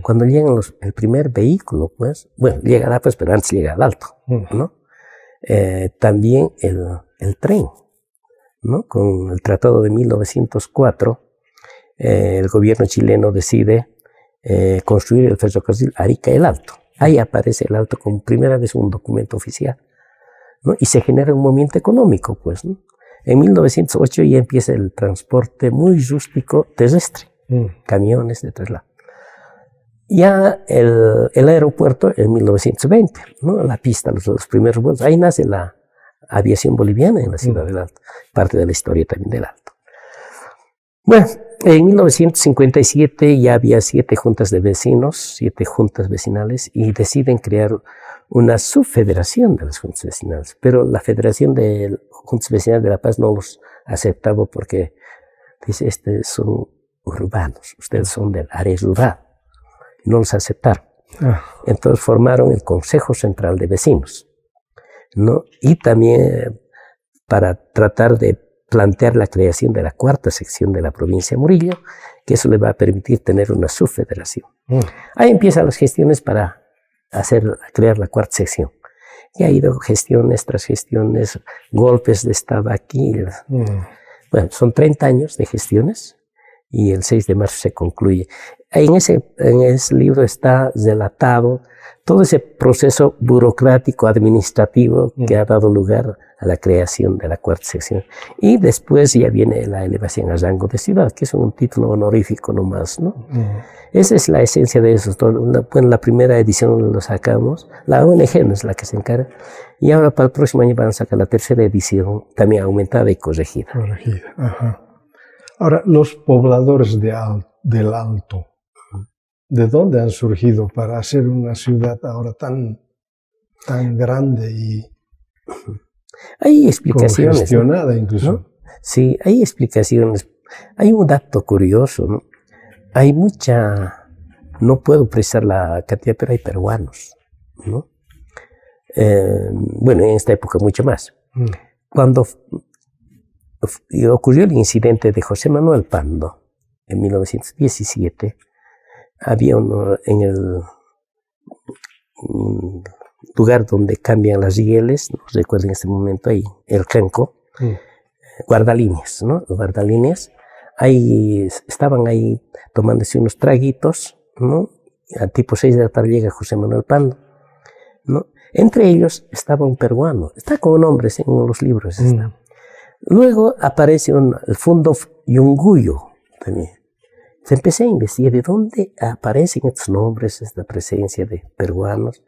S2: cuando llegan el primer vehículo, pues, bueno, llegará pues, pero antes llega al Alto, ¿no? También el tren, ¿no? Con el Tratado de 1904, el gobierno chileno decide construir el ferrocarril Arica-El Alto. Ahí aparece el Alto como primera vez un documento oficial, ¿no? Y se genera un movimiento económico, pues, ¿no? En 1908 ya empieza el transporte muy rústico terrestre, camiones de traslado. Ya el aeropuerto en 1920, ¿no? La pista, los primeros vuelos, ahí nace la aviación boliviana en la ciudad del Alto, parte de la historia también del Alto. Bueno, en 1957 ya había 7 juntas de vecinos, 7 juntas vecinales, y deciden crear una subfederación de las juntas vecinales, pero la Federación de Juntas Vecinales de La Paz no los aceptaba porque dice, son urbanos, ustedes son del área rural. No los aceptaron. Entonces formaron el Consejo Central de Vecinos, ¿no? Y también para tratar de plantear la creación de la 4ª sección de la provincia de Murillo, que eso le va a permitir tener una subfederación. Ahí empiezan las gestiones para crear la 4ª sección. Y ha ido gestiones tras gestiones, golpes de Estado aquí. Bueno, son 30 años de gestiones y el 6 de marzo se concluye. En ese libro está relatado todo ese proceso burocrático, administrativo que ha dado lugar a la creación de la 4ª sección. Y después ya viene la elevación a rango de ciudad, que es un título honorífico nomás, ¿no? Esa es la esencia de eso. Bueno, la primera edición lo sacamos, la ONG no es la que se encarga, y ahora para el próximo año van a sacar la 3ª edición, también aumentada y corregida.
S1: Ahora, los pobladores del Alto, ¿de dónde han surgido para hacer una ciudad ahora tan grande y
S2: hay explicaciones,
S1: congestionada, incluso?
S2: ¿no? Sí, hay explicaciones. Hay un dato curioso, ¿no? Hay no puedo precisar la cantidad, pero hay peruanos, ¿no? Bueno, en esta época mucho más. Cuando ocurrió el incidente de José Manuel Pando en 1917, había en el lugar donde cambian las rieles, no recuerdo en este momento ahí, el Crenco, guardalíneas, ¿no? Los guardalíneas, estaban ahí tomándose unos traguitos, ¿no? A tipo 6 de la tarde llega José Manuel Pando, ¿no? Entre ellos estaba un peruano, está con nombres en los libros. Luego aparece el fondo Yunguyo también. Se empecé a investigar de dónde aparecen estos nombres, esta presencia de peruanos,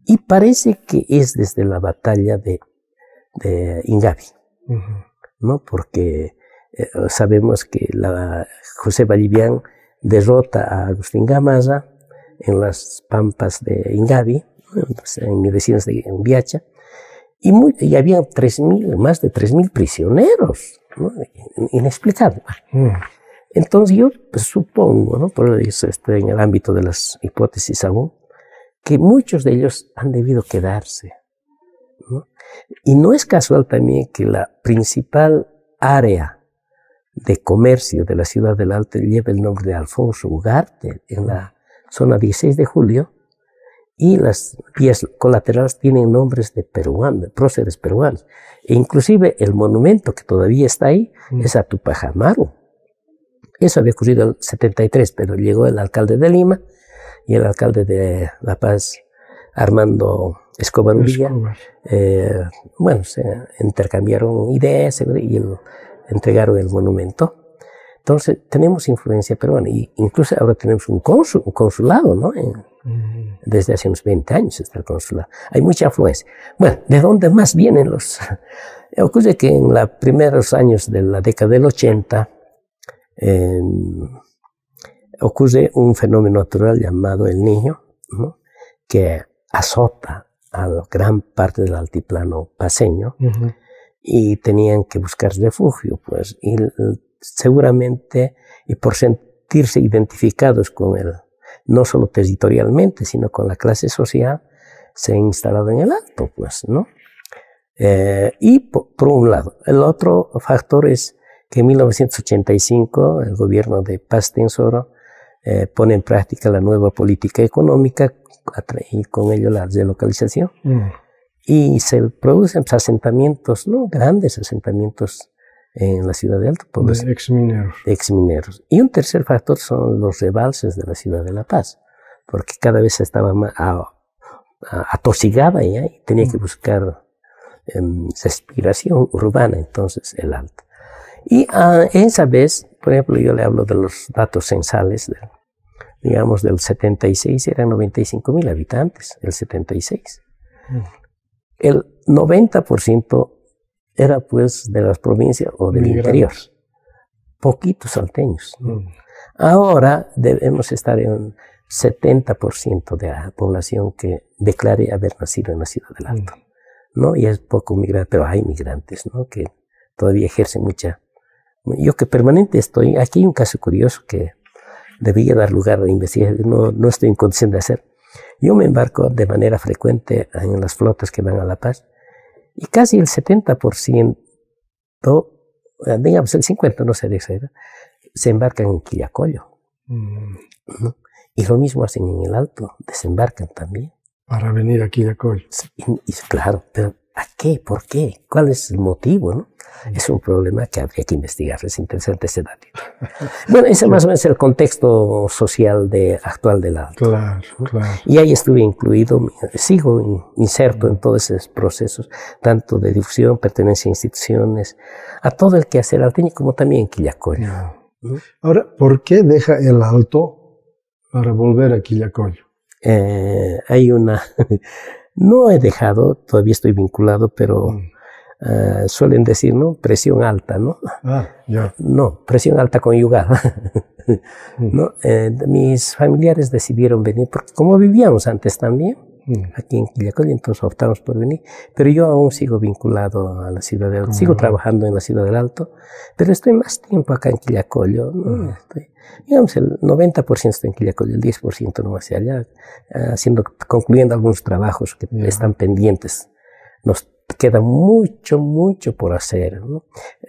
S2: y parece que es desde la batalla de Ingavi, ¿no? Porque sabemos que José Vallivian derrota a Agustín Gamarra en las pampas de Ingavi, en medicinas de Viacha, y había más de 3.000 prisioneros, ¿no? Inexplicable. Entonces yo supongo, ¿no? Por eso estoy en el ámbito de las hipótesis aún, que muchos de ellos han debido quedarse, ¿no? Y no es casual también que la principal área de comercio de la ciudad del Alto lleva el nombre de Alfonso Ugarte, en la zona 16 de julio, y las vías colaterales tienen nombres de peruanos, de próceres peruanos. E inclusive el monumento que todavía está ahí es a Tupac Amaru. Eso había ocurrido en el 73, pero llegó el alcalde de Lima y el alcalde de La Paz, Armando Escobar Uribe. Bueno, se intercambiaron ideas y entregaron el monumento. Entonces, tenemos influencia peruana, y incluso ahora tenemos un consulado, ¿no? Desde hace unos 20 años está el consulado. Hay mucha influencia. Bueno, ¿de dónde más vienen los...? Ocurre que en los primeros años de la década del 80 ocurre un fenómeno natural llamado el Niño, ¿no? Que azota a la gran parte del altiplano paceño, y tenían que buscar refugio, pues, y seguramente, y por sentirse identificados con él, no solo territorialmente, sino con la clase social, se han instalado en el Alto, pues, ¿no? Y por un lado. El otro factor es que en 1985 el gobierno de Paz Tensoro pone en práctica la nueva política económica y con ello la relocalización. Y se producen asentamientos, ¿no? Grandes asentamientos en la ciudad de Alto.
S1: De exmineros.
S2: Exmineros. Y un tercer factor son los rebalses de la ciudad de La Paz, porque cada vez estaba más atosigada ya, y tenía que buscar respiración urbana, entonces el Alto. Y esa vez, por ejemplo, yo le hablo de los datos censales, digamos del 76 eran 95,000 habitantes, el 76. El 90% era pues de las provincias o del interior, poquitos salteños. Ahora debemos estar en un 70% de la población que declare haber nacido en la ciudad del Alto, ¿no? Y es poco migrante, pero hay migrantes, ¿no? Que todavía ejercen mucha. Yo que permanente estoy, aquí hay un caso curioso que debería dar lugar a investigación, no estoy en condición de hacer. Yo me embarco de manera frecuente en las flotas que van a La Paz, y casi el 70%, digamos el 50%, no sé de exagerar, se embarcan en Quillacollo, ¿no? Y lo mismo hacen en el Alto, desembarcan también.
S1: Para venir a Quillacollo.
S2: Y claro, pero ¿a qué? ¿Por qué? ¿Cuál es el motivo, no? Es un problema que habría que investigar. Es interesante ese dato. Bueno, ese más o menos es el contexto social actual del Alto.
S1: Claro, claro.
S2: Y ahí estuve incluido, sigo inserto en todos esos procesos, tanto de difusión, pertenencia a instituciones, a todo el quehacer alteño, como también en Quillacollo. ¿No?
S1: Ahora, ¿por qué deja el Alto para volver a Quillacollo?
S2: Hay una... No he dejado, todavía estoy vinculado, pero suelen decir, ¿no? Presión alta, ¿no?
S1: Ya.
S2: No, presión alta conyugada. ¿No? Mis familiares decidieron venir, porque como vivíamos antes también, aquí en Quillacollo, entonces optamos por venir. Pero yo aún sigo vinculado a la ciudad del Alto, sigo trabajando en la ciudad del Alto, pero estoy más tiempo acá en Quillacollo, ¿no? Digamos, el 90% está en Quillacollo, el 10% no hacia allá, concluyendo algunos trabajos que están pendientes. Nos queda mucho por hacer, ¿no?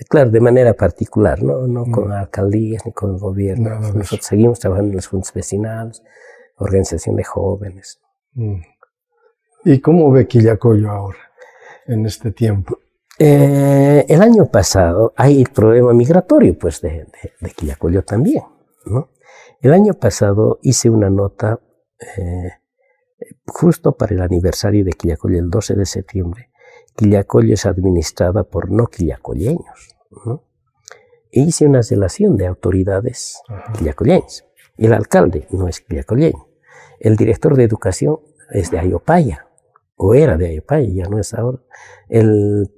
S2: Claro, de manera particular, no con alcaldías ni con el gobierno. Nosotros seguimos trabajando en las juntas vecinales, organización de jóvenes.
S1: ¿Y cómo ve Quillacollo ahora, en este tiempo?
S2: El año pasado hay el problema migratorio, pues, de Quillacollo también, ¿no? El año pasado hice una nota justo para el aniversario de Quillacollo, el 12 de septiembre. Quillacollo es administrada por no quillacolleños, ¿no? E hice una relación de autoridades quillacolleñas. El alcalde no es quillacolleño. El director de educación es de Ayopaya, o era de Ayopaya, ya no es ahora. El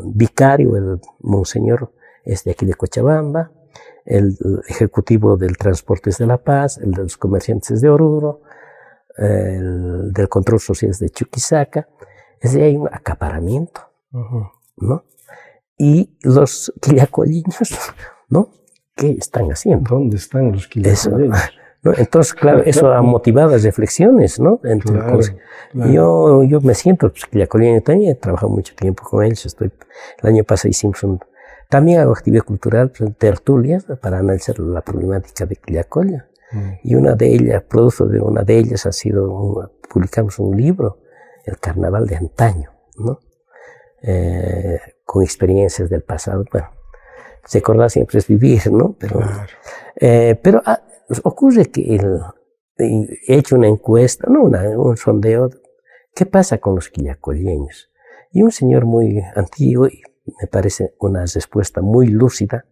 S2: vicario, el monseñor, es de aquí de Cochabamba. El ejecutivo del transporte es de La Paz, el de los comerciantes es de Oruro, el del control social es de Chuquisaca. Es decir, hay un acaparamiento, ¿no? Y los quillacolleños, ¿no? ¿Qué están haciendo?
S1: ¿Dónde están los quillacolleños?
S2: ¿No? Entonces, claro, eso ha motivado las reflexiones, ¿no?
S1: Claro.
S2: Yo me siento quillacolleño también, he trabajado mucho tiempo con ellos. El año pasado hicimos un También hago actividad cultural, tertulias, para analizar la problemática de Quillacollo. Y una de ellas, producto de una de ellas, publicamos un libro, El Carnaval de Antaño, ¿no? Con experiencias del pasado. Bueno, recordar siempre es vivir, ¿no? Pero, claro. Ocurre que he hecho una encuesta, no un sondeo, ¿qué pasa con los quillacolleños? Y un señor muy antiguo, y me parece una respuesta muy lúcida,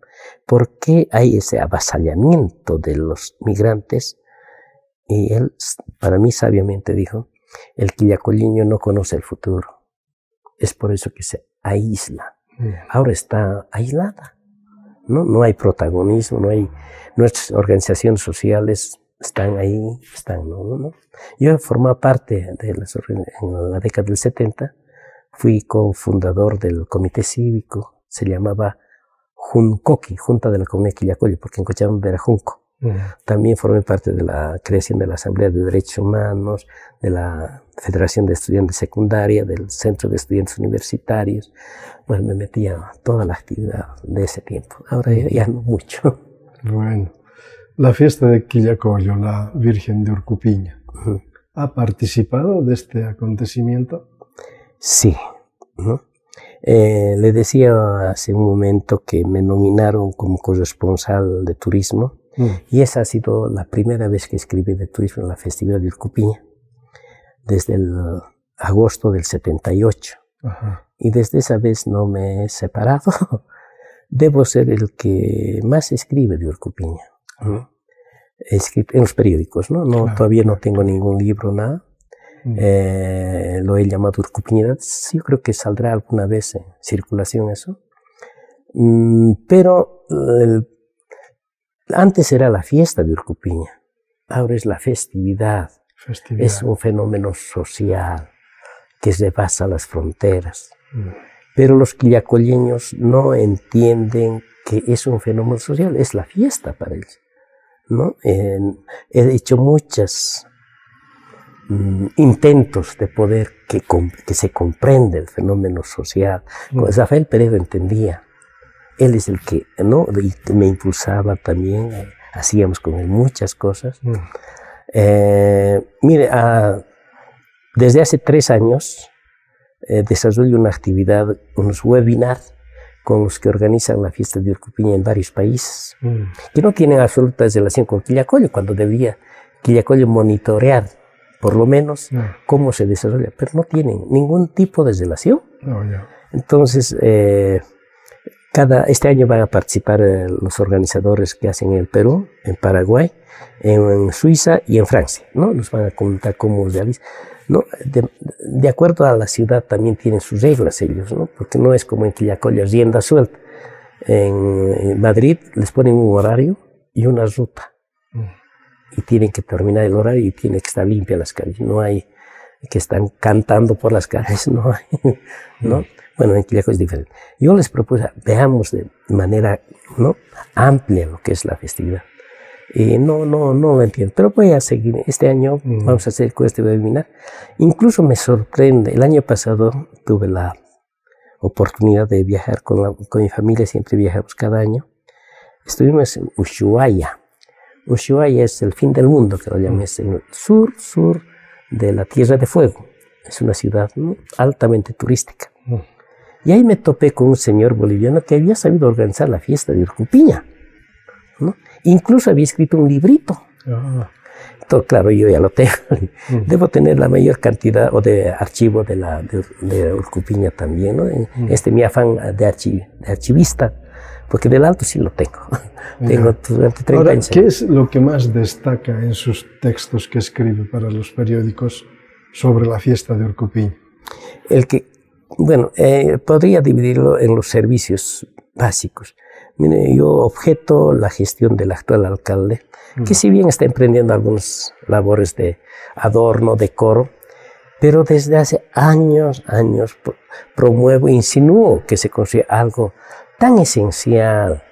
S2: ¿por qué hay ese avasallamiento de los migrantes? Y él, para mí sabiamente dijo, el quillacolleño no conoce el futuro. Es por eso que se aísla. Ahora está aislada. No hay protagonismo, nuestras organizaciones sociales están ahí, ¿no? Yo formaba parte en la década del 70, fui cofundador del comité cívico, se llamaba Juncoqui, Junta de la Comunidad de Quillacollo, porque en Cochabamba era Junco. También formé parte de la creación de la Asamblea de Derechos Humanos, de la Federación de Estudiantes Secundaria, del Centro de Estudiantes Universitarios. Bueno, me metí a toda la actividad de ese tiempo. Ahora ya no mucho.
S1: Bueno, la fiesta de Quillacollo, la Virgen de Urcupiña, ¿ha participado de este acontecimiento?
S2: Sí, ¿no? Le decía hace un momento que me nominaron como corresponsal de turismo. Y esa ha sido la primera vez que escribí de turismo en la festividad de Urcupiña, desde el agosto del 78. Y desde esa vez no me he separado. Debo ser el que más escribe de Urcupiña. He escrito en los periódicos, ¿no? Claro, todavía no tengo ningún libro, nada. Lo he llamado Urcupiñidad. Sí, yo creo que saldrá alguna vez en circulación eso. Pero antes era la fiesta de Urcupiña, ahora es la festividad. Es un fenómeno social que rebasa las fronteras. Pero los quillacolleños no entienden que es un fenómeno social, es la fiesta para ellos, ¿no? He hecho muchos intentos de poder que se comprenda el fenómeno social. Rafael Peredo entendía. Él es el que, ¿no? Y me impulsaba también, hacíamos con él muchas cosas. Mire, desde hace 3 años desarrollo una actividad, unos webinars con los que organizan la fiesta de Urcupiña en varios países, que no tienen absoluta relación con Quillacollo, cuando debía Quillacollo monitorear, por lo menos, cómo se desarrolla, pero no tienen ningún tipo de relación. Entonces, este año van a participar los organizadores que hacen en el Perú, en Paraguay, en Suiza y en Francia, ¿no? Nos van a contar cómo realizan, ¿no? De acuerdo a la ciudad también tienen sus reglas ellos, ¿no? Porque no es como en Quillacollo, rienda suelta. En Madrid les ponen un horario y una ruta. Y tienen que terminar el horario y tienen que estar limpias las calles. No hay que están cantando por las calles, no hay, ¿no? Bueno, en Quillacollo es diferente. Yo les propuse, veamos de manera, ¿no?, amplia lo que es la festividad. Y no lo entiendo, pero voy a seguir. Este año vamos a hacer con este webinar. Incluso me sorprende, el año pasado tuve la oportunidad de viajar con mi familia, siempre viajamos cada año. Estuvimos en Ushuaia. Ushuaia es el fin del mundo, que lo llaman, es en el sur de la Tierra de Fuego. Es una ciudad, ¿no?, altamente turística. Y ahí me topé con un señor boliviano que había sabido organizar la fiesta de Urcupiña, ¿no? Incluso había escrito un librito. Todo, claro, yo ya lo tengo. Debo tener la mayor cantidad de archivo de Urcupiña también, ¿no? Mi afán de archivista, porque del alto sí lo tengo. Tengo durante 30 años.
S1: ¿Qué es lo que más destaca en sus textos que escribe para los periódicos sobre la fiesta de Urcupiña?
S2: Podría dividirlo en los servicios básicos. Mire, yo objeto la gestión del actual alcalde, que si bien está emprendiendo algunas labores de adorno, decoro, pero desde hace años promuevo, insinúo que se construya algo tan esencial,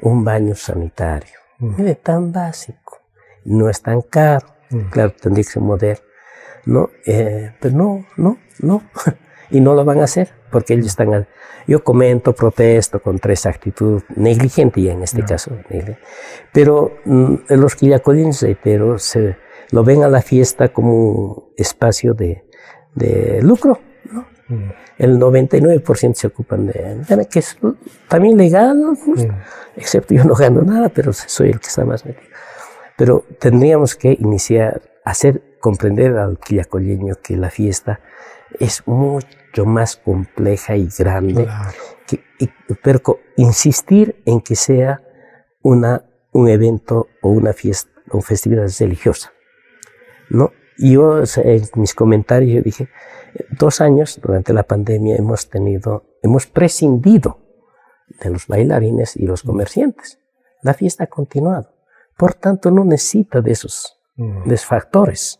S2: un baño sanitario. Mire, tan básico, no es tan caro, claro, tendría que ser moderno, ¿no? Pero no, y no lo van a hacer. porque ellos están, yo comento, protesto contra esa actitud negligente ya en este caso, pero los quillacolleños, reitero, lo ven a la fiesta como un espacio de lucro, ¿no? El 99% se ocupan de que es también legal, ¿no? Excepto yo no gano nada, pero soy el que está más metido. Pero tendríamos que iniciar, hacer comprender al quillacolleño que la fiesta es mucho más compleja y grande, claro. Pero insistir en que sea un evento o una fiesta o festividad religiosa, ¿no? Y yo en mis comentarios yo dije, 2 años durante la pandemia hemos prescindido de los bailarines y los comerciantes. La fiesta ha continuado, por tanto no necesita de esos factores.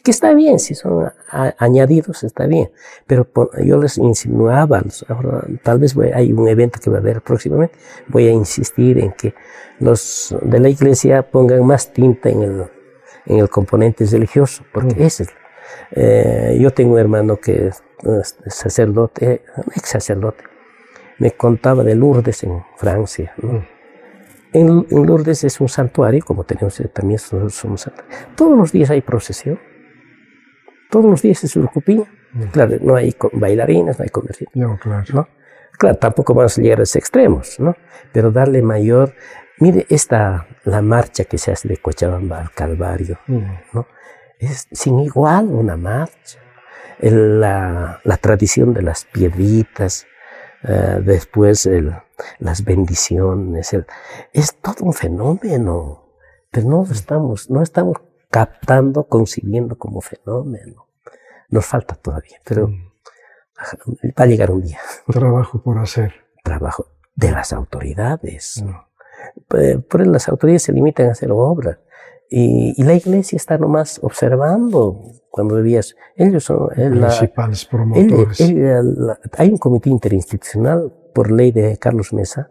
S2: Que está bien, si son añadidos, está bien. Pero yo les insinuaba, ahora, tal vez hay un evento que va a haber próximamente, voy a insistir en que los de la iglesia pongan más tinta en el componente religioso, porque ese es. Yo tengo un hermano que es sacerdote, ex sacerdote, me contaba de Lourdes en Francia, ¿no? En Lourdes es un santuario, como tenemos también somos santuario. Todos los días hay procesión. Todos los días es urcupiña. Claro, no hay bailarines, no hay comerciantes. No, claro. ¿No? Claro, tampoco vamos a llegar a esos extremos, ¿no? Pero darle mayor... Mire, la marcha que se hace de Cochabamba al Calvario, ¿no? Es sin igual una marcha. La tradición de las piedritas, después las bendiciones, es todo un fenómeno, pero no estamos captando, concibiendo como fenómeno. Nos falta todavía, pero va a llegar un día.
S1: Trabajo por hacer.
S2: Trabajo de las autoridades. Pero las autoridades se limitan a hacer obras. Y la iglesia está nomás observando cuando debías. Ellos son
S1: principales promotores.
S2: Hay un comité interinstitucional por ley de Carlos Mesa,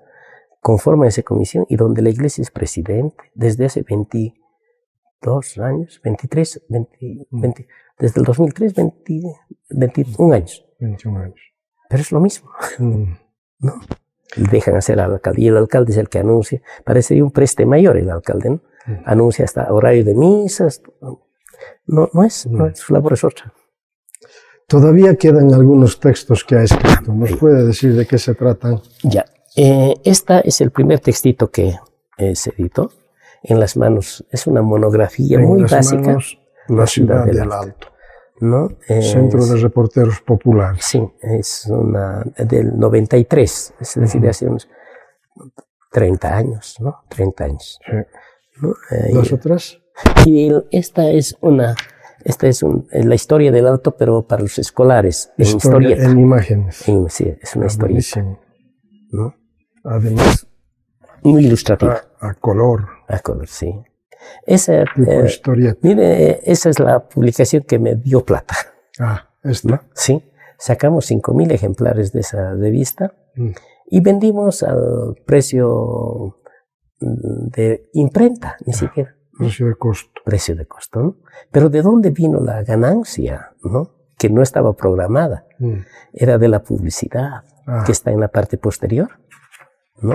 S2: conforma esa comisión y donde la iglesia es presidente desde hace 22 años, 23, 20, desde el 2003, 21 años. 21 años. Pero es lo mismo, ¿no? Dejan hacer al alcalde y el alcalde es el que anuncia. Parecería un preste mayor el alcalde, ¿no? Anuncia hasta horario de misas. No es, su labor es otra.
S1: Todavía quedan algunos textos que ha escrito. ¿Nos puede decir de qué se tratan?
S2: Ya. Esta es el primer textito que se editó. En las manos, es una monografía muy básica.
S1: Manos, la ciudad del Alto.
S2: ¿No?
S1: Centro de Reporteros Populares.
S2: Sí, es una del 93, es decir, hace unos 30 años, ¿no? 30 años. Sí. ¿No?
S1: ¿Las otras?
S2: Y esta es la historia del Alto, pero para los escolares, en historieta.
S1: En imágenes.
S2: Sí, es una historieta. ¿No?
S1: Además,
S2: muy ilustrativa.
S1: A color.
S2: A color, sí. Esa,
S1: historieta.
S2: Mire, esa es la publicación que me dio plata.
S1: ¿Esta?
S2: ¿No? Sí, sacamos 5,000 ejemplares de esa revista y vendimos al precio de imprenta, ni siquiera.
S1: Precio de costo.
S2: Precio de costo, ¿no? Pero ¿de dónde vino la ganancia, no? Que no estaba programada. Era de la publicidad, que está en la parte posterior, ¿no?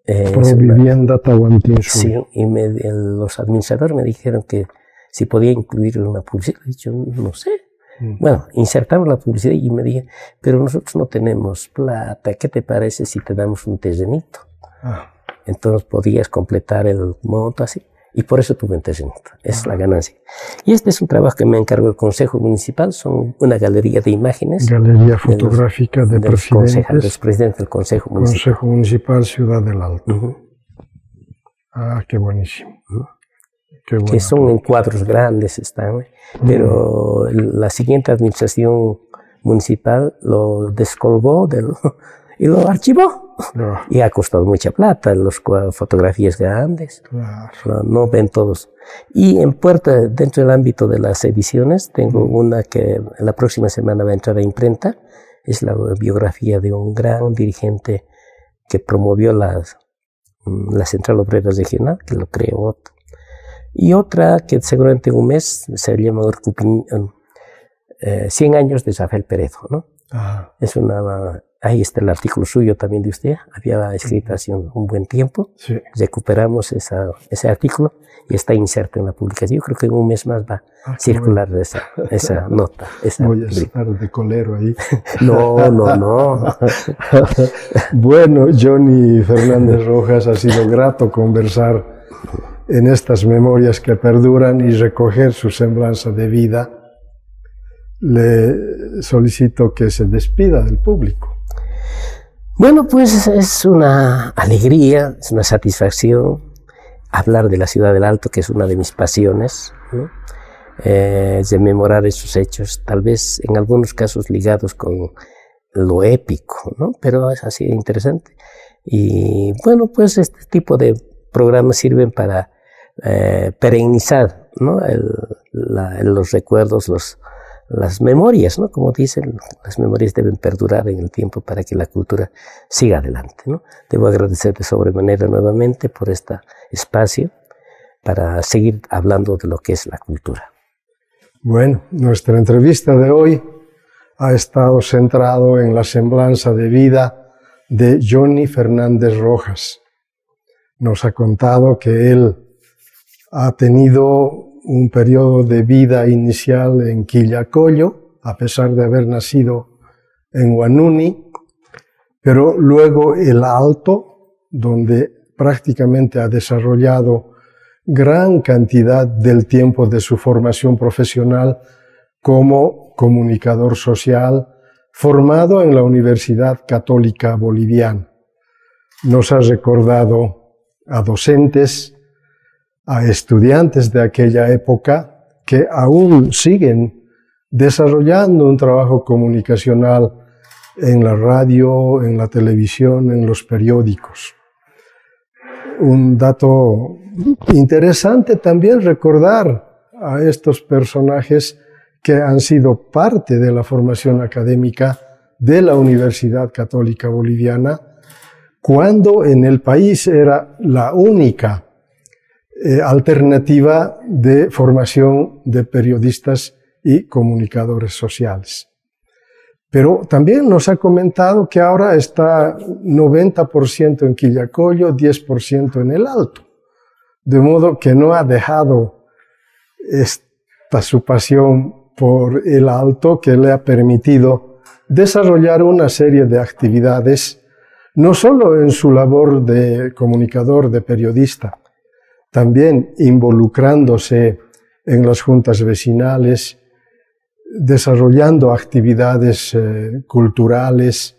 S1: Provivienda Tahuantinsuyo.
S2: Sí, y los administradores me dijeron que si podía incluir una publicidad. He dicho, no sé. Bueno, insertamos la publicidad y me dije, pero nosotros no tenemos plata, ¿qué te parece si te damos un terrenito? Entonces podías completar el monto así, y por eso tuve un terrenito, es la ganancia. Y este es un trabajo que me encargó el Consejo Municipal, son una galería de imágenes.
S1: Galería fotográfica de
S2: los presidentes del Consejo Municipal.
S1: Consejo Municipal Ciudad del Alto. Qué buenísimo.
S2: Que son en cuadros grandes están, pero la siguiente administración municipal lo descolgó y lo archivó. Y ha costado mucha plata, fotografías grandes, no ven todos. Y dentro del ámbito de las ediciones, tengo una que la próxima semana va a entrar a imprenta, es la biografía de un gran dirigente que promovió la Central Obrera Regional, que lo creó. Y otra que seguramente en un mes se llama 100 años de Rafael Peredo, ¿no?
S1: Ajá.
S2: Ahí está el artículo suyo también de usted, había escrito hace un buen tiempo.
S1: Sí.
S2: Recuperamos ese artículo y está inserto en la publicación. Yo creo que en un mes más va a circular bueno. esa nota.
S1: Voy a estar de colero ahí.
S2: No.
S1: Bueno, Johnny Fernández Rojas, ha sido grato conversar en estas memorias que perduran y recoger su semblanza de vida. Le solicito que se despida del público.
S2: Bueno, pues es una alegría, es una satisfacción hablar de la ciudad del Alto, que es una de mis pasiones, ¿no? Rememorar esos hechos, tal vez en algunos casos ligados con lo épico, ¿no? Pero es así interesante. Y bueno, pues este tipo de programas sirven para perennizar, ¿no? Los recuerdos, las memorias, ¿no? Como dicen, las memorias deben perdurar en el tiempo para que la cultura siga adelante, ¿no? Debo agradecer de sobremanera nuevamente por este espacio para seguir hablando de lo que es la cultura.
S1: Bueno, nuestra entrevista de hoy ha estado centrado en la semblanza de vida de Johnny Fernández Rojas. Nos ha contado que él ha tenido un periodo de vida inicial en Quillacollo, a pesar de haber nacido en Huanuni, pero luego el Alto, donde prácticamente ha desarrollado gran cantidad del tiempo de su formación profesional como comunicador social, formado en la Universidad Católica Boliviana. Nos ha recordado a docentes, a estudiantes de aquella época que aún siguen desarrollando un trabajo comunicacional en la radio, en la televisión, en los periódicos. Un dato interesante también recordar a estos personajes que han sido parte de la formación académica de la Universidad Católica Boliviana, cuando en el país era la única alternativa de formación de periodistas y comunicadores sociales. Pero también nos ha comentado que ahora está 90% en Quillacollo, 10% en el Alto. De modo que no ha dejado su pasión por el Alto, que le ha permitido desarrollar una serie de actividades, no solo en su labor de comunicador, de periodista, también involucrándose en las juntas vecinales, desarrollando actividades culturales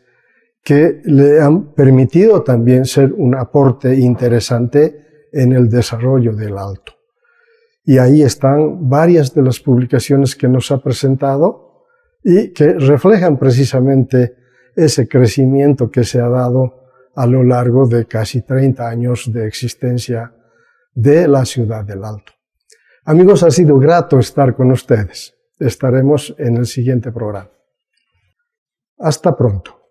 S1: que le han permitido también ser un aporte interesante en el desarrollo del Alto. Y ahí están varias de las publicaciones que nos ha presentado y que reflejan precisamente ese crecimiento que se ha dado a lo largo de casi 30 años de existencia de la ciudad del Alto. Amigos, ha sido grato estar con ustedes. Estaremos en el siguiente programa. Hasta pronto.